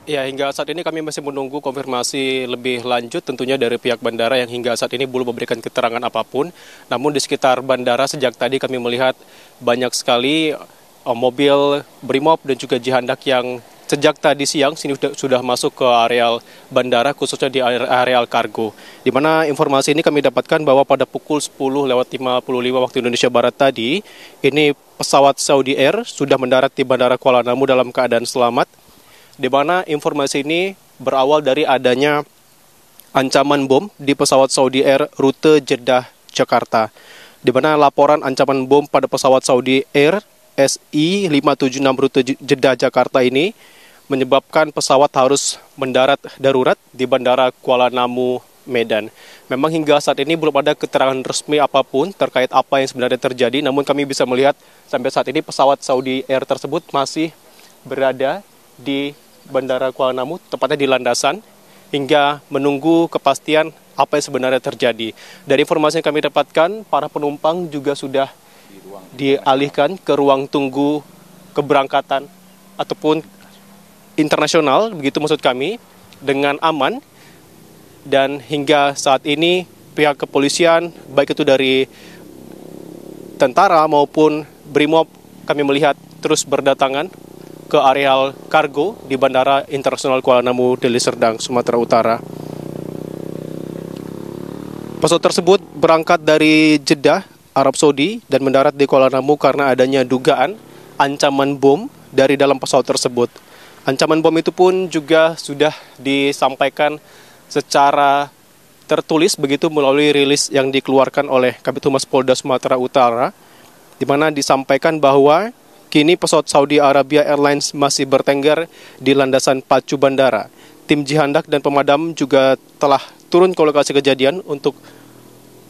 Ya, hingga saat ini kami masih menunggu konfirmasi lebih lanjut tentunya dari pihak bandara yang hingga saat ini belum memberikan keterangan apapun. Namun di sekitar bandara sejak tadi kami melihat banyak sekali mobil Brimob dan juga Jihandak yang sejak tadi siang sini sudah masuk ke areal bandara, khususnya di areal kargo. Di mana informasi ini kami dapatkan bahwa pada pukul 10:55 waktu Indonesia Barat tadi, ini pesawat Saudi Air sudah mendarat di Bandara Kuala Namu dalam keadaan selamat. Di mana informasi ini berawal dari adanya ancaman bom di pesawat Saudi Air rute Jeddah Jakarta. Di mana laporan ancaman bom pada pesawat Saudi Air SI 576 rute Jeddah Jakarta ini menyebabkan pesawat harus mendarat darurat di Bandara Kuala Namu, Medan. Memang hingga saat ini belum ada keterangan resmi apapun terkait apa yang sebenarnya terjadi, namun kami bisa melihat sampai saat ini pesawat Saudi Air tersebut masih berada di Bandara Kuala Namu, tepatnya di landasan, hingga menunggu kepastian apa yang sebenarnya terjadi. Dari informasi yang kami dapatkan, para penumpang juga sudah dialihkan ke ruang tunggu keberangkatan ataupun internasional, begitu maksud kami, dengan aman. Dan hingga saat ini pihak kepolisian, baik itu dari tentara maupun Brimob, kami melihat terus berdatangan ke areal kargo di Bandara Internasional Kuala Namu, Deli Serdang, Sumatera Utara. Pesawat tersebut berangkat dari Jeddah, Arab Saudi, dan mendarat di Kuala Namu karena adanya dugaan ancaman bom dari dalam pesawat tersebut. Ancaman bom itu pun juga sudah disampaikan secara tertulis begitu melalui rilis yang dikeluarkan oleh Kabid Humas Polda Sumatera Utara, di mana disampaikan bahwa kini pesawat Saudi Arabia Airlines masih bertengger di landasan pacu bandara. Tim Jihandak dan pemadam juga telah turun ke lokasi kejadian untuk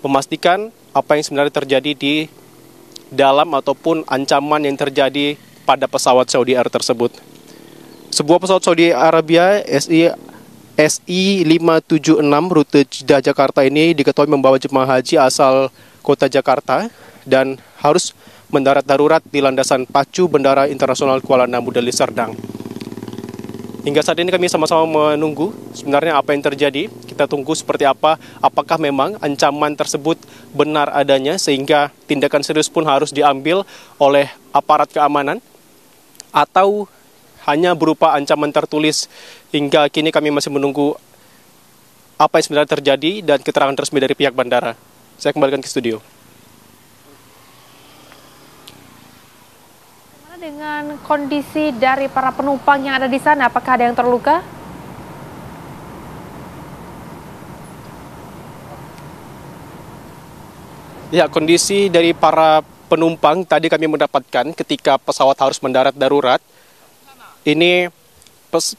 memastikan apa yang sebenarnya terjadi di dalam ataupun ancaman yang terjadi pada pesawat Saudi Air tersebut. Sebuah pesawat Saudi Arabia SI 576 rute Jeddah Jakarta ini diketahui membawa jemaah haji asal kota Jakarta dan harus mendarat darurat di landasan pacu Bandara Internasional Kuala Namu, Deli Serdang. Hingga saat ini kami sama-sama menunggu sebenarnya apa yang terjadi. Kita tunggu seperti apa, apakah memang ancaman tersebut benar adanya sehingga tindakan serius pun harus diambil oleh aparat keamanan, atau hanya berupa ancaman tertulis. Hingga kini kami masih menunggu apa yang sebenarnya terjadi dan keterangan resmi dari pihak bandara. Saya kembalikan ke studio. Bagaimana dengan kondisi dari para penumpang yang ada di sana? Apakah ada yang terluka? Ya, kondisi dari para penumpang tadi kami mendapatkan ketika pesawat harus mendarat darurat. Ini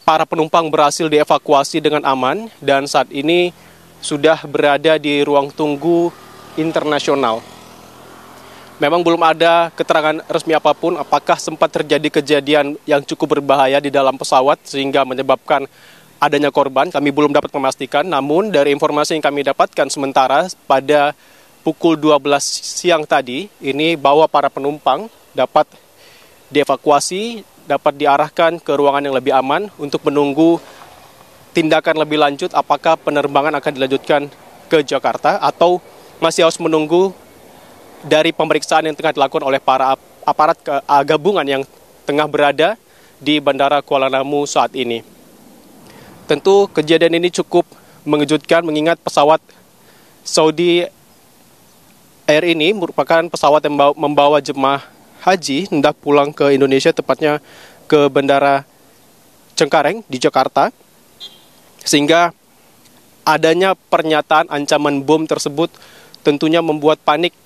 para penumpang berhasil dievakuasi dengan aman dan saat ini sudah berada di ruang tunggu internasional. Memang belum ada keterangan resmi apapun apakah sempat terjadi kejadian yang cukup berbahaya di dalam pesawat sehingga menyebabkan adanya korban. Kami belum dapat memastikan, namun dari informasi yang kami dapatkan sementara pada pukul 12 siang tadi, ini bahwa para penumpang dapat dievakuasi, dapat diarahkan ke ruangan yang lebih aman untuk menunggu tindakan lebih lanjut apakah penerbangan akan dilanjutkan ke Jakarta atau masih harus menunggu dari pemeriksaan yang tengah dilakukan oleh para aparat gabungan yang tengah berada di Bandara Kuala Namu saat ini. Tentu kejadian ini cukup mengejutkan mengingat pesawat Saudi Air ini merupakan pesawat yang membawa jemaah haji hendak pulang ke Indonesia, tepatnya ke Bandara Cengkareng di Jakarta, sehingga adanya pernyataan ancaman bom tersebut tentunya membuat panik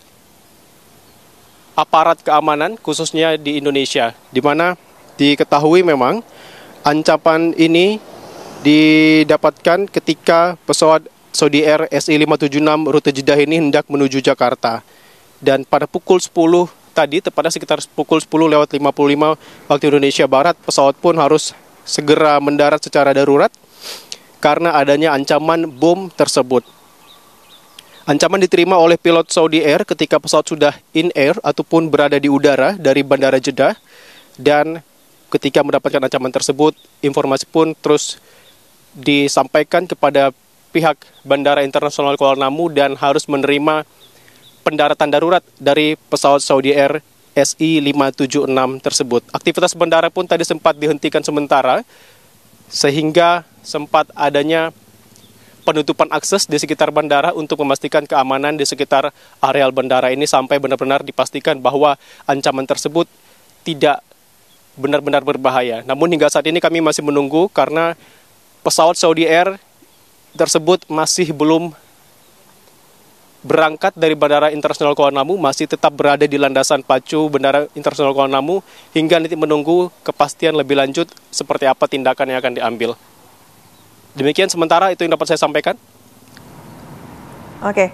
aparat keamanan khususnya di Indonesia, di mana diketahui memang ancaman ini didapatkan ketika pesawat Saudi Air SI576 rute Jeddah ini hendak menuju Jakarta. Dan pada pukul 10 tadi, tepatnya sekitar pukul 10:55 waktu Indonesia Barat, pesawat pun harus segera mendarat secara darurat karena adanya ancaman bom tersebut. Ancaman diterima oleh pilot Saudi Air ketika pesawat sudah in air ataupun berada di udara dari Bandara Jeddah, dan ketika mendapatkan ancaman tersebut, informasi pun terus disampaikan kepada pihak Bandara Internasional Kuala Namu dan harus menerima pendaratan darurat dari pesawat Saudi Air SI576 tersebut. Aktivitas bandara pun tadi sempat dihentikan sementara sehingga sempat adanya penutupan akses di sekitar bandara untuk memastikan keamanan di sekitar areal bandara ini sampai benar-benar dipastikan bahwa ancaman tersebut tidak benar-benar berbahaya. Namun hingga saat ini kami masih menunggu karena pesawat Saudi Air tersebut masih belum berangkat dari Bandara Internasional Kuala Namu, masih tetap berada di landasan pacu Bandara Internasional Kuala Namu hingga nanti menunggu kepastian lebih lanjut seperti apa tindakan yang akan diambil. Demikian sementara itu yang dapat saya sampaikan. Oke.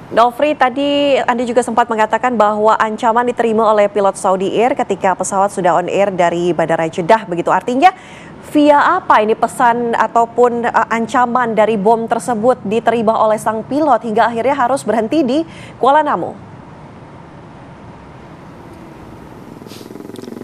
Nofri, tadi Anda juga sempat mengatakan bahwa ancaman diterima oleh pilot Saudi Air ketika pesawat sudah on air dari Bandara Jeddah, begitu. Artinya via apa ini pesan ataupun ancaman dari bom tersebut diterima oleh sang pilot hingga akhirnya harus berhenti di Kuala Namu?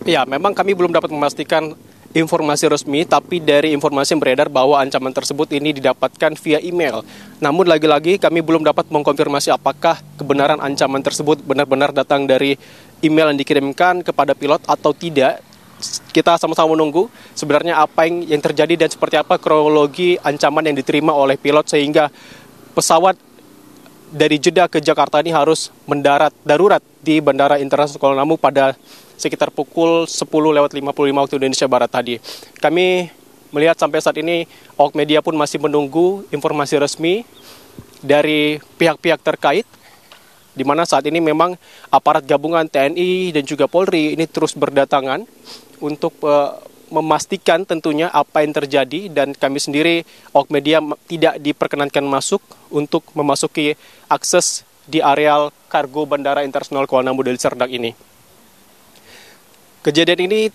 Ya, memang kami belum dapat memastikan informasi resmi, tapi dari informasi yang beredar bahwa ancaman tersebut ini didapatkan via email. Namun lagi-lagi kami belum dapat mengkonfirmasi apakah kebenaran ancaman tersebut benar-benar datang dari email yang dikirimkan kepada pilot atau tidak. Kita sama-sama menunggu sebenarnya apa yang terjadi dan seperti apa kronologi ancaman yang diterima oleh pilot sehingga pesawat dari Jeddah ke Jakarta ini harus mendarat darurat di Bandara Internasional Kuala Namu pada sekitar pukul 10:55 waktu Indonesia Barat tadi. Kami melihat sampai saat ini awak media pun masih menunggu informasi resmi dari pihak-pihak terkait, di mana saat ini memang aparat gabungan TNI dan juga Polri ini terus berdatangan untuk memastikan tentunya apa yang terjadi, dan kami sendiri awak media tidak diperkenankan masuk untuk memasuki akses di areal kargo Bandara Internasional Kuala Namu Deli Serdang ini. Kejadian ini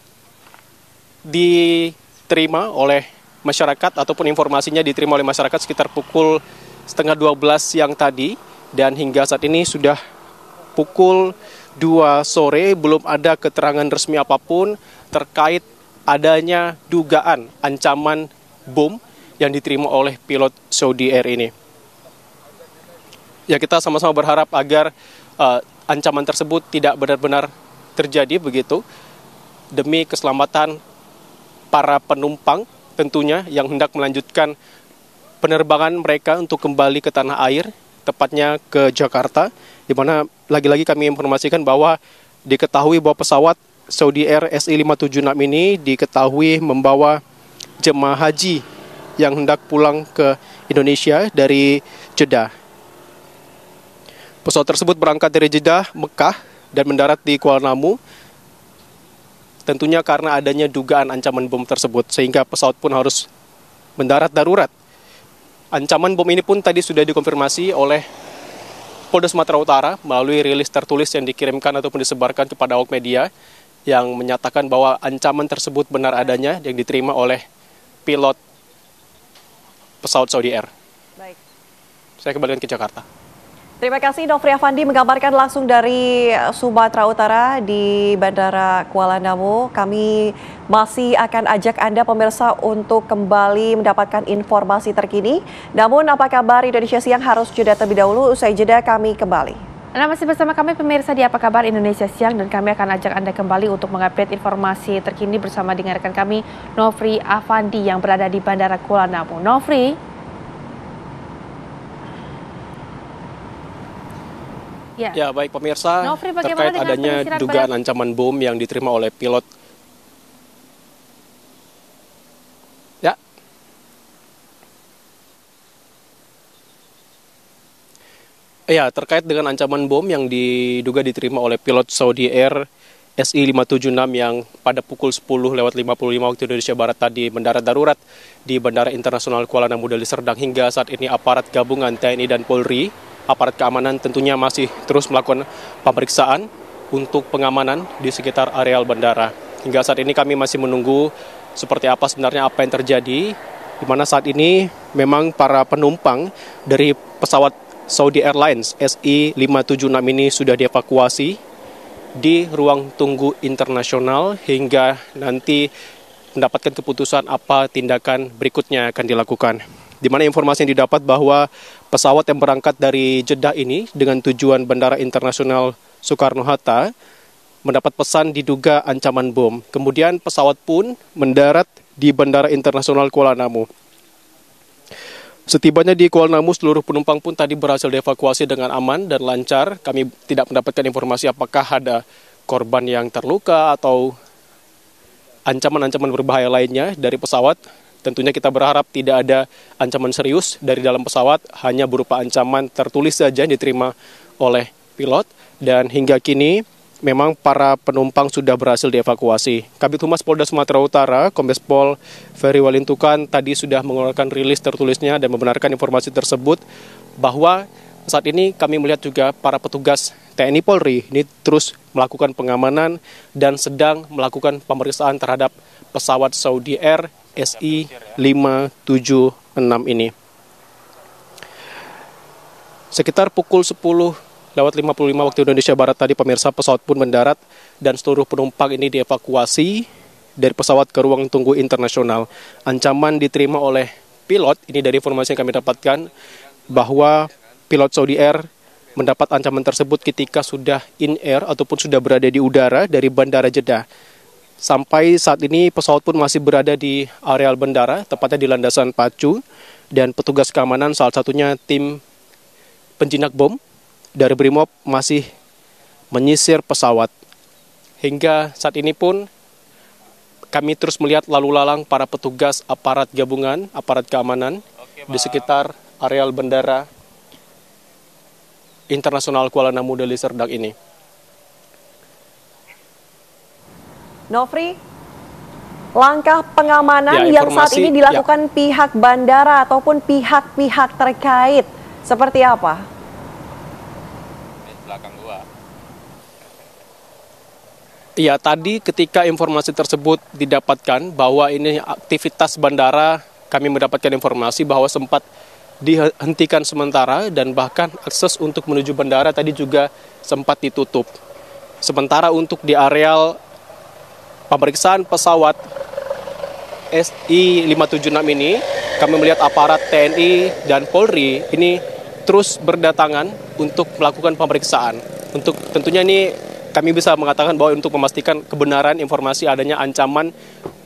diterima oleh masyarakat ataupun informasinya diterima oleh masyarakat sekitar pukul 11:30 siang tadi, dan hingga saat ini sudah pukul 2 sore belum ada keterangan resmi apapun terkait adanya dugaan ancaman bom yang diterima oleh pilot Saudi Air ini. Ya, kita sama-sama berharap agar ancaman tersebut tidak benar-benar terjadi begitu, demi keselamatan para penumpang tentunya yang hendak melanjutkan penerbangan mereka untuk kembali ke tanah air, tepatnya ke Jakarta, di mana lagi-lagi kami informasikan bahwa diketahui bahwa pesawat Saudi Air SI576 ini diketahui membawa jemaah haji yang hendak pulang ke Indonesia dari Jeddah. Pesawat tersebut berangkat dari Jeddah, Mekah, dan mendarat di Kuala Namu. tentunya karena adanya dugaan ancaman bom tersebut, sehingga pesawat pun harus mendarat darurat. Ancaman bom ini pun tadi sudah dikonfirmasi oleh Polda Sumatera Utara melalui rilis tertulis yang dikirimkan ataupun disebarkan kepada awak media yang menyatakan bahwa ancaman tersebut benar adanya yang diterima oleh pilot pesawat Saudi Air. Baik. Saya kembalikan ke Jakarta. Terima kasih Nofri Afandi mengabarkan langsung dari Sumatera Utara di Bandara Kuala Namu. Kami masih akan ajak Anda pemirsa untuk kembali mendapatkan informasi terkini. Namun apa kabar Indonesia Siang harus jeda terlebih dahulu. Usai jeda kami kembali. Anda masih bersama kami pemirsa di Apa Kabar Indonesia Siang, dan kami akan ajak Anda kembali untuk mengupdate informasi terkini bersama dengan rekan kami Nofri Afandi yang berada di Bandara Kuala Namu. Nofri. Ya, baik pemirsa, Nofri, terkait adanya dugaan ancaman bom yang diterima oleh pilot. Ya, terkait dengan ancaman bom yang diduga diterima oleh pilot Saudi Air SI-576 yang pada pukul 10:55 waktu Indonesia Barat tadi mendarat darurat di Bandara Internasional Kuala Namu Deli Serdang. Hingga saat ini aparat gabungan TNI dan Polri, aparat keamanan tentunya masih terus melakukan pemeriksaan untuk pengamanan di sekitar areal bandara. Hingga saat ini kami masih menunggu seperti apa sebenarnya apa yang terjadi, di mana saat ini memang para penumpang dari pesawat Saudi Airlines SI-576 ini sudah dievakuasi di ruang tunggu internasional hingga nanti mendapatkan keputusan apa tindakan berikutnya akan dilakukan. Di mana informasi yang didapat bahwa pesawat yang berangkat dari Jeddah ini dengan tujuan Bandara Internasional Soekarno-Hatta mendapat pesan diduga ancaman bom. Kemudian pesawat pun mendarat di Bandara Internasional Kuala Namu. Setibanya di Kuala Namu, seluruh penumpang pun tadi berhasil dievakuasi dengan aman dan lancar. Kami tidak mendapatkan informasi apakah ada korban yang terluka atau ancaman-ancaman berbahaya lainnya dari pesawat. Tentunya kita berharap tidak ada ancaman serius dari dalam pesawat, hanya berupa ancaman tertulis saja yang diterima oleh pilot. Dan hingga kini memang para penumpang sudah berhasil dievakuasi. Kabid Humas Polda Sumatera Utara, Kombes Pol Ferry Walintukan tadi sudah mengeluarkan rilis tertulisnya dan membenarkan informasi tersebut bahwa saat ini kami melihat juga para petugas TNI Polri ini terus melakukan pengamanan dan sedang melakukan pemeriksaan terhadap pesawat Saudi Air SI-576 ini. Sekitar pukul 10:55 waktu Indonesia Barat tadi pemirsa, pesawat pun mendarat dan seluruh penumpang ini dievakuasi dari pesawat ke ruang tunggu internasional. Ancaman diterima oleh pilot, ini dari informasi yang kami dapatkan, bahwa pilot Saudi Air mendapat ancaman tersebut ketika sudah in air ataupun sudah berada di udara dari Bandara Jeddah. Sampai saat ini pesawat pun masih berada di areal bandara, tepatnya di landasan pacu, dan petugas keamanan salah satunya tim penjinak bom dari Brimob masih menyisir pesawat. Hingga saat ini pun kami terus melihat lalu lalang para petugas aparat gabungan, aparat keamanan di sekitar areal Bandara Internasional Kuala Namu Deli Serdang ini. Nofri, langkah pengamanan yang saat ini dilakukan pihak bandara ataupun pihak-pihak terkait seperti apa? Iya, tadi ketika informasi tersebut didapatkan bahwa ini aktivitas bandara, kami mendapatkan informasi bahwa sempat dihentikan sementara dan bahkan akses untuk menuju bandara tadi juga sempat ditutup. Sementara untuk di areal pemeriksaan pesawat SI-576 ini, kami melihat aparat TNI dan Polri ini terus berdatangan untuk melakukan pemeriksaan. Untuk tentunya ini kami bisa mengatakan bahwa untuk memastikan kebenaran informasi adanya ancaman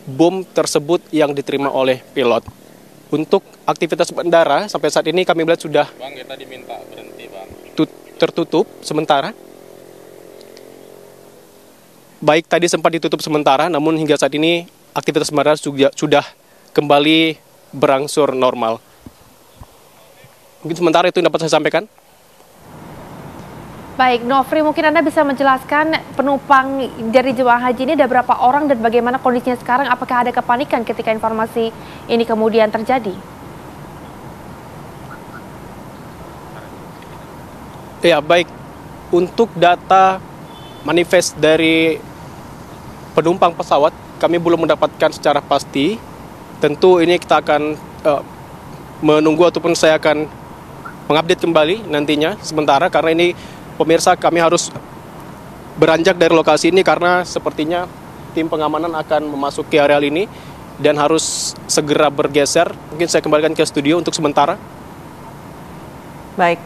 bom tersebut yang diterima oleh pilot. Untuk aktivitas bandara sampai saat ini kami melihat sudah tertutup sementara. Baik tadi sempat ditutup sementara, namun hingga saat ini aktivitas bandara sudah kembali berangsur normal. Mungkin sementara itu yang dapat saya sampaikan. Baik, Nofri, mungkin Anda bisa menjelaskan penumpang dari jemaah haji ini ada berapa orang dan bagaimana kondisinya sekarang? Apakah ada kepanikan ketika informasi ini kemudian terjadi? Ya, baik. Untuk data manifest dari penumpang pesawat, kami belum mendapatkan secara pasti. Tentu ini kita akan menunggu ataupun saya akan mengupdate kembali nantinya sementara, karena ini pemirsa kami harus beranjak dari lokasi ini karena sepertinya tim pengamanan akan memasuki areal ini dan harus segera bergeser. Mungkin saya kembalikan ke studio untuk sementara. Baik.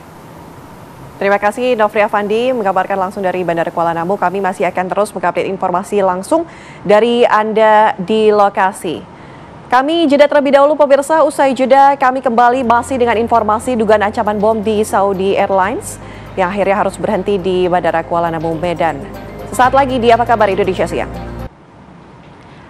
Terima kasih Nofri Afandi mengabarkan langsung dari Bandara Kuala Namu. Kami masih akan terus mengupdate informasi langsung dari Anda di lokasi. Kami jeda terlebih dahulu pemirsa, usai jeda kami kembali masih dengan informasi dugaan ancaman bom di Saudi Airlines yang akhirnya harus berhenti di Bandara Kuala Namu, Medan. Sesaat lagi di Apa Kabar Indonesia Siang.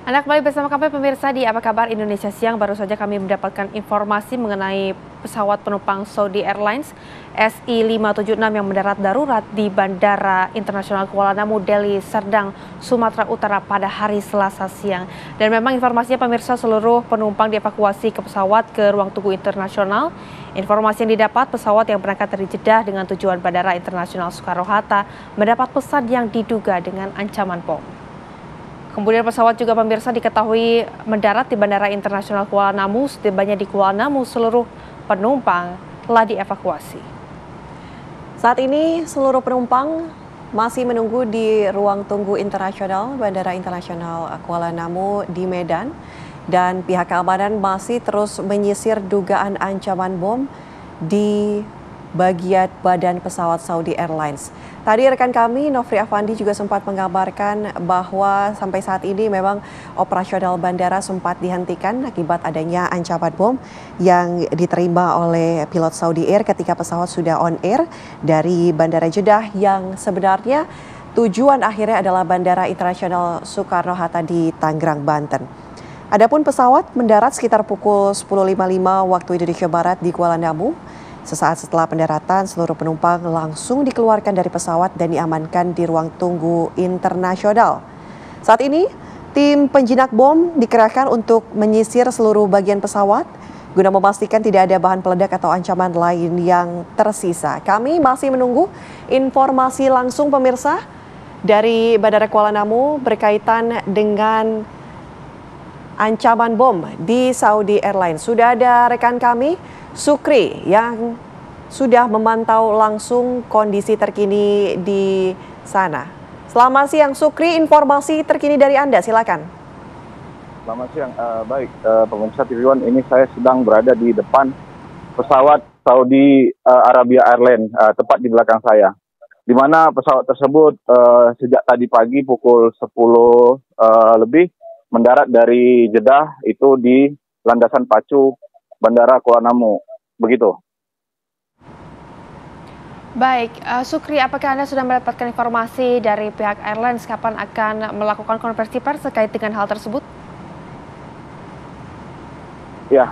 Anda kembali bersama kami pemirsa di Apa Kabar Indonesia Siang. Baru saja kami mendapatkan informasi mengenai pesawat penumpang Saudi Airlines SI576 yang mendarat darurat di Bandara Internasional Kuala Namu, Deli Serdang, Sumatera Utara pada hari Selasa siang. Dan memang informasinya pemirsa, seluruh penumpang dievakuasi ke pesawat ke ruang tunggu internasional. Informasi yang didapat, pesawat yang berangkat dari Jeddah dengan tujuan Bandara Internasional Soekarno-Hatta mendapat pesan yang diduga dengan ancaman bom. Kemudian pesawat juga pemirsa diketahui mendarat di Bandara Internasional Kuala Namu. Setibanya di Kuala Namu, seluruh penumpang telah dievakuasi. Saat ini seluruh penumpang masih menunggu di ruang tunggu internasional Bandara Internasional Kuala Namu di Medan, dan pihak keamanan masih terus menyisir dugaan ancaman bom di bagian badan pesawat Saudi Airlines. Tadi rekan kami Nofri Afandi juga sempat mengabarkan bahwa sampai saat ini memang operasional bandara sempat dihentikan akibat adanya ancaman bom yang diterima oleh pilot Saudi Air ketika pesawat sudah on air dari Bandara Jeddah yang sebenarnya tujuan akhirnya adalah Bandara Internasional Soekarno-Hatta di Tangerang, Banten. Adapun pesawat mendarat sekitar pukul 10.55 waktu Indonesia Barat di Kuala Namu. Sesaat setelah pendaratan, seluruh penumpang langsung dikeluarkan dari pesawat dan diamankan di ruang tunggu internasional. Saat ini, tim penjinak bom dikerahkan untuk menyisir seluruh bagian pesawat guna memastikan tidak ada bahan peledak atau ancaman lain yang tersisa. Kami masih menunggu informasi langsung pemirsa dari Bandara Kuala Namu berkaitan dengan ancaman bom di Saudi Airlines. Sudah ada rekan kami Sukri yang sudah memantau langsung kondisi terkini di sana. Selamat siang Sukri, informasi terkini dari Anda, silakan. Selamat siang, baik pemirsa TV One, ini saya sedang berada di depan pesawat Saudi Arabia Airlines, tepat di belakang saya. Di mana pesawat tersebut sejak tadi pagi pukul 10 lebih mendarat dari Jeddah itu di landasan pacu Bandara Kuala Namu, begitu. Baik, Sukri, apakah Anda sudah mendapatkan informasi dari pihak airlines kapan akan melakukan konversi pers terkait dengan hal tersebut? Ya,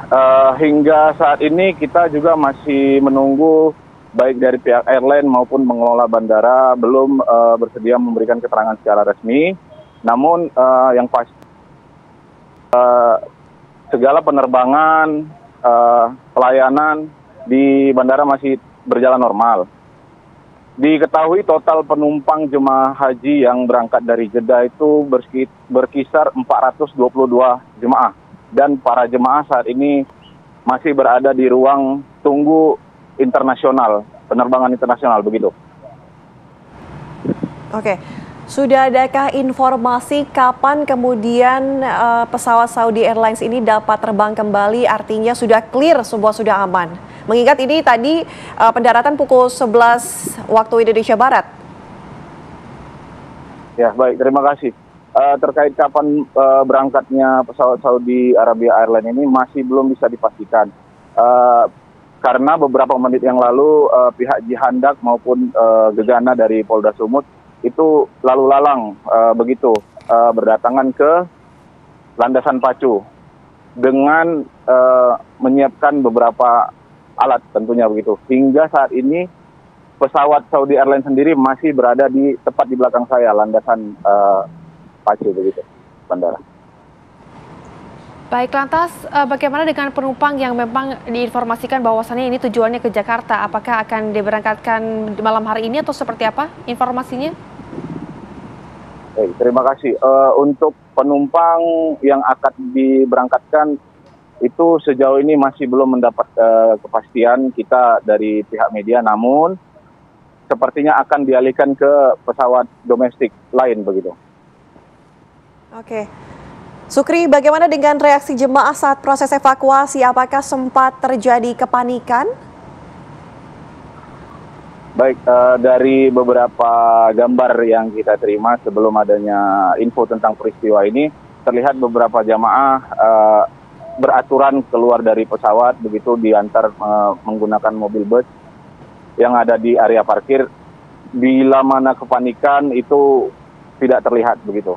hingga saat ini kita juga masih menunggu baik dari pihak airline maupun pengelola bandara belum bersedia memberikan keterangan secara resmi. Namun yang pasti segala penerbangan, pelayanan di bandara masih berjalan normal. Diketahui total penumpang jemaah haji yang berangkat dari Jeddah itu berkisar 422 jemaah. Dan para jemaah saat ini masih berada di ruang tunggu internasional, penerbangan internasional, begitu. Oke. Sudah adakah informasi kapan kemudian pesawat Saudi Airlines ini dapat terbang kembali, artinya sudah clear, semua sudah aman? Mengingat ini tadi pendaratan pukul 11 waktu Indonesia Barat. Ya, baik, terima kasih. Terkait kapan berangkatnya pesawat Saudi Arabia Airlines ini masih belum bisa dipastikan. Karena beberapa menit yang lalu pihak Jihandak maupun Gegana dari Polda Sumut itu lalu lalang begitu berdatangan ke landasan pacu dengan menyiapkan beberapa alat tentunya begitu. Hingga saat ini pesawat Saudi Airlines sendiri masih berada tepat di belakang saya, landasan Pacu begitu, bandara. Baik, lantas bagaimana dengan penumpang yang memang diinformasikan bahwasannya ini tujuannya ke Jakarta? Apakah akan diberangkatkan malam hari ini atau seperti apa informasinya? Terima kasih. Untuk penumpang yang akan diberangkatkan itu sejauh ini masih belum mendapat kepastian kita dari pihak media, namun sepertinya akan dialihkan ke pesawat domestik lain begitu. Oke. Sukri, bagaimana dengan reaksi jemaah saat proses evakuasi? Apakah sempat terjadi kepanikan? Baik, dari beberapa gambar yang kita terima sebelum adanya info tentang peristiwa ini, terlihat beberapa jamaah beraturan keluar dari pesawat, begitu diantar menggunakan mobil bus yang ada di area parkir. Bila mana kepanikan itu tidak terlihat begitu.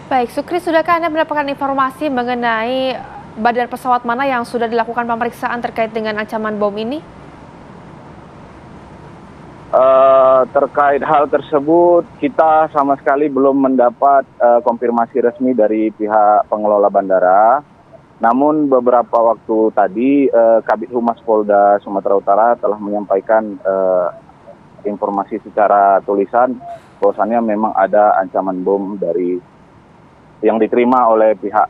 Baik, Sukri, sudahkah Anda mendapatkan informasi mengenai badan pesawat mana yang sudah dilakukan pemeriksaan terkait dengan ancaman bom ini? Terkait hal tersebut, kita sama sekali belum mendapat konfirmasi resmi dari pihak pengelola bandara. Namun beberapa waktu tadi, Kabid Humas Polda Sumatera Utara telah menyampaikan informasi secara tulisan bahwasannya memang ada ancaman bom dari yang diterima oleh pihak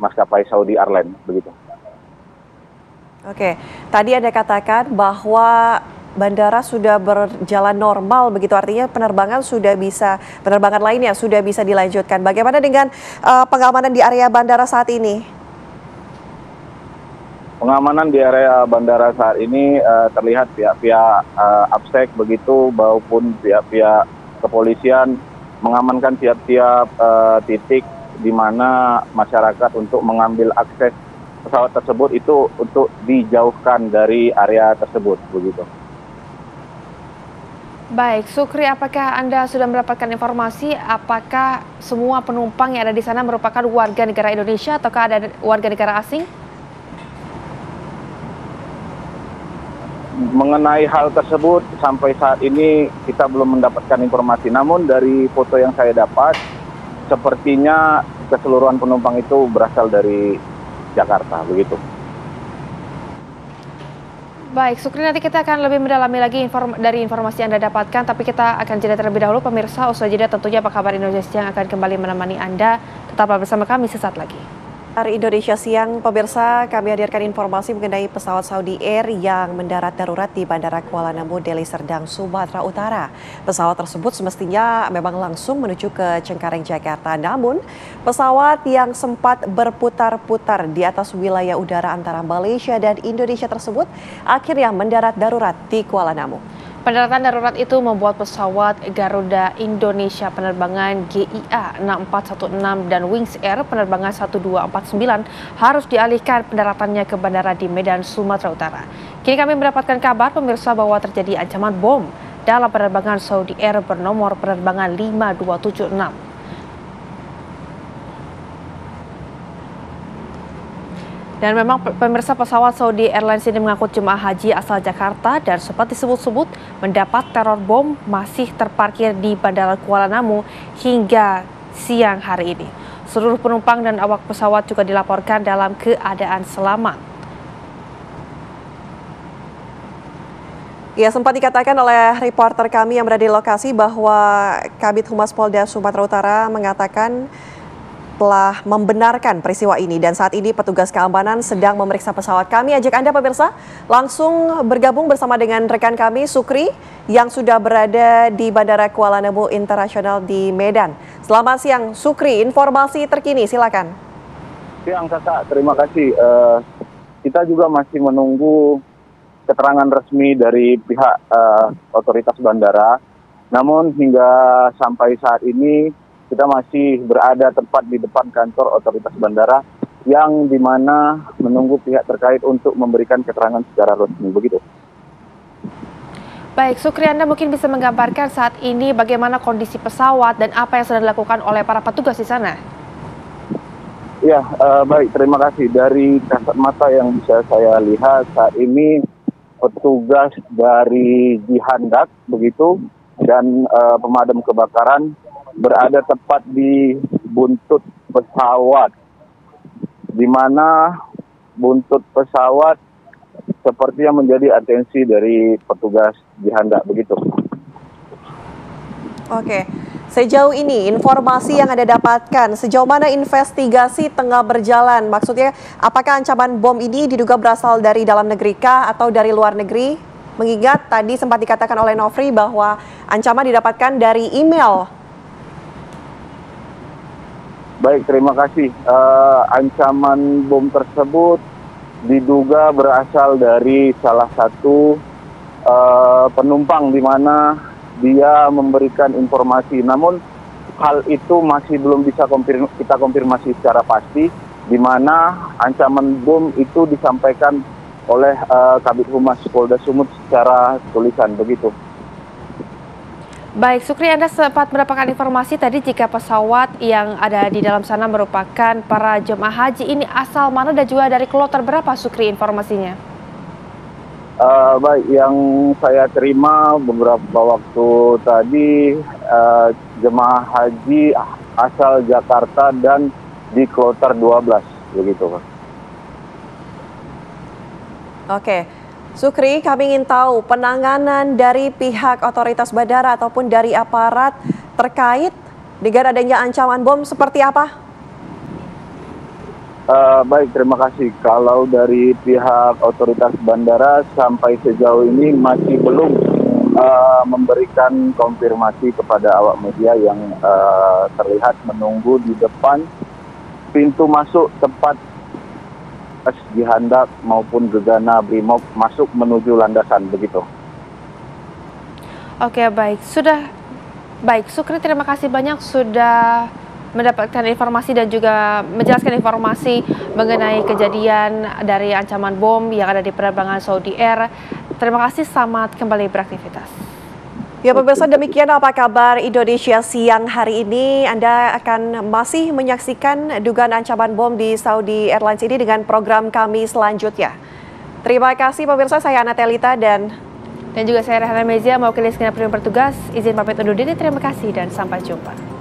maskapai Saudi Airlines begitu. Oke, tadi Anda katakan bahwa bandara sudah berjalan normal begitu, artinya penerbangan lainnya sudah bisa dilanjutkan. Bagaimana dengan pengamanan di area bandara saat ini? Pengamanan di area bandara saat ini terlihat pihak-pihak APSEC begitu maupun pihak-pihak kepolisian mengamankan tiap-tiap titik di mana masyarakat untuk mengambil akses pesawat tersebut itu untuk dijauhkan dari area tersebut begitu. Baik, Sukri, apakah Anda sudah mendapatkan informasi apakah semua penumpang yang ada di sana merupakan warga negara Indonesia ataukah ada warga negara asing? Mengenai hal tersebut sampai saat ini kita belum mendapatkan informasi. Namun dari foto yang saya dapat, sepertinya keseluruhan penumpang itu berasal dari Jakarta, begitu. Baik, Sukri, nanti kita akan lebih mendalami lagi dari informasi yang Anda dapatkan, tapi kita akan jeda terlebih dahulu. Pemirsa, usai jeda tentunya Apa Kabar Indonesia yang akan kembali menemani Anda. Tetaplah bersama kami sesaat lagi. Hari Indonesia Siang, pemirsa, kami hadirkan informasi mengenai pesawat Saudi Air yang mendarat darurat di Bandara Kuala Namu, Deli Serdang, Sumatera Utara. Pesawat tersebut semestinya memang langsung menuju ke Cengkareng, Jakarta. Namun, pesawat yang sempat berputar-putar di atas wilayah udara antara Malaysia dan Indonesia tersebut akhirnya mendarat darurat di Kuala Namu. Pendaratan darurat itu membuat pesawat Garuda Indonesia penerbangan GIA 6416 dan Wings Air penerbangan 1249 harus dialihkan pendaratannya ke bandara di Medan, Sumatera Utara. Kini kami mendapatkan kabar pemirsa bahwa terjadi ancaman bom dalam penerbangan Saudi Air bernomor penerbangan 5276. Dan memang pemirsa, pesawat Saudi Airlines ini mengangkut jemaah haji asal Jakarta dan sempat disebut-sebut mendapat teror bom masih terparkir di Bandara Kuala Namu hingga siang hari ini. Seluruh penumpang dan awak pesawat juga dilaporkan dalam keadaan selamat. Ya, sempat dikatakan oleh reporter kami yang berada di lokasi bahwa Kabid Humas Polda Sumatera Utara mengatakan telah membenarkan peristiwa ini dan saat ini petugas keamanan sedang memeriksa pesawat. Kami ajak Anda pemirsa langsung bergabung bersama dengan rekan kami Sukri yang sudah berada di Bandara Kuala Namu Internasional di Medan. Selamat siang Sukri, informasi terkini silakan. Siang Kakak, terima kasih. Kita juga masih menunggu keterangan resmi dari pihak otoritas bandara. Namun hingga sampai saat ini kita masih berada tepat di depan kantor otoritas bandara yang dimana menunggu pihak terkait untuk memberikan keterangan secara resmi begitu. Baik, Sukri, Anda mungkin bisa menggambarkan saat ini bagaimana kondisi pesawat dan apa yang sudah dilakukan oleh para petugas di sana? Ya, baik, terima kasih. Dari kasat mata yang bisa saya lihat saat ini petugas dari Jihandak begitu dan pemadam kebakaran berada tepat di buntut pesawat, di mana buntut pesawat sepertinya menjadi atensi dari petugas Jihandak begitu. Oke, sejauh ini informasi yang Anda dapatkan, sejauh mana investigasi tengah berjalan? Maksudnya, apakah ancaman bom ini diduga berasal dari dalam negeri kah atau dari luar negeri? Mengingat tadi sempat dikatakan oleh Nofri bahwa ancaman didapatkan dari email. Baik, terima kasih. Ancaman bom tersebut diduga berasal dari salah satu penumpang di mana dia memberikan informasi. Namun hal itu masih belum bisa kita konfirmasi secara pasti, di mana ancaman bom itu disampaikan oleh Kabid Humas Polda Sumut secara tulisan begitu. Baik, Sukri, Anda sempat mendapatkan informasi tadi jika pesawat yang ada di dalam sana merupakan para jemaah haji. Ini asal mana dan juga dari kloter berapa, Sukri, informasinya? Baik, yang saya terima beberapa waktu tadi jemaah haji asal Jakarta dan di kloter 12 begitu, Pak. Oke. Sukri, kami ingin tahu penanganan dari pihak otoritas bandara ataupun dari aparat terkait dengan adanya ancaman bom seperti apa? Baik, terima kasih. Kalau dari pihak otoritas bandara sampai sejauh ini masih belum memberikan konfirmasi kepada awak media yang terlihat menunggu di depan pintu masuk tempat Jihandak maupun Gegana Brimob masuk menuju landasan begitu. Oke, baik. Baik, Sukri, terima kasih banyak sudah mendapatkan informasi dan juga menjelaskan informasi mengenai kejadian dari ancaman bom yang ada di penerbangan Saudi Air. Terima kasih, selamat kembali beraktivitas. Ya pemirsa, demikian apa kabar Indonesia siang hari ini. Anda akan masih menyaksikan dugaan ancaman bom di Saudi Airlines ini dengan program kami selanjutnya. Terima kasih pemirsa, saya Anatelita dan juga saya Rehana Mezia, mewakili segenap tim bertugas. Izin pamit undur diri, terima kasih dan sampai jumpa.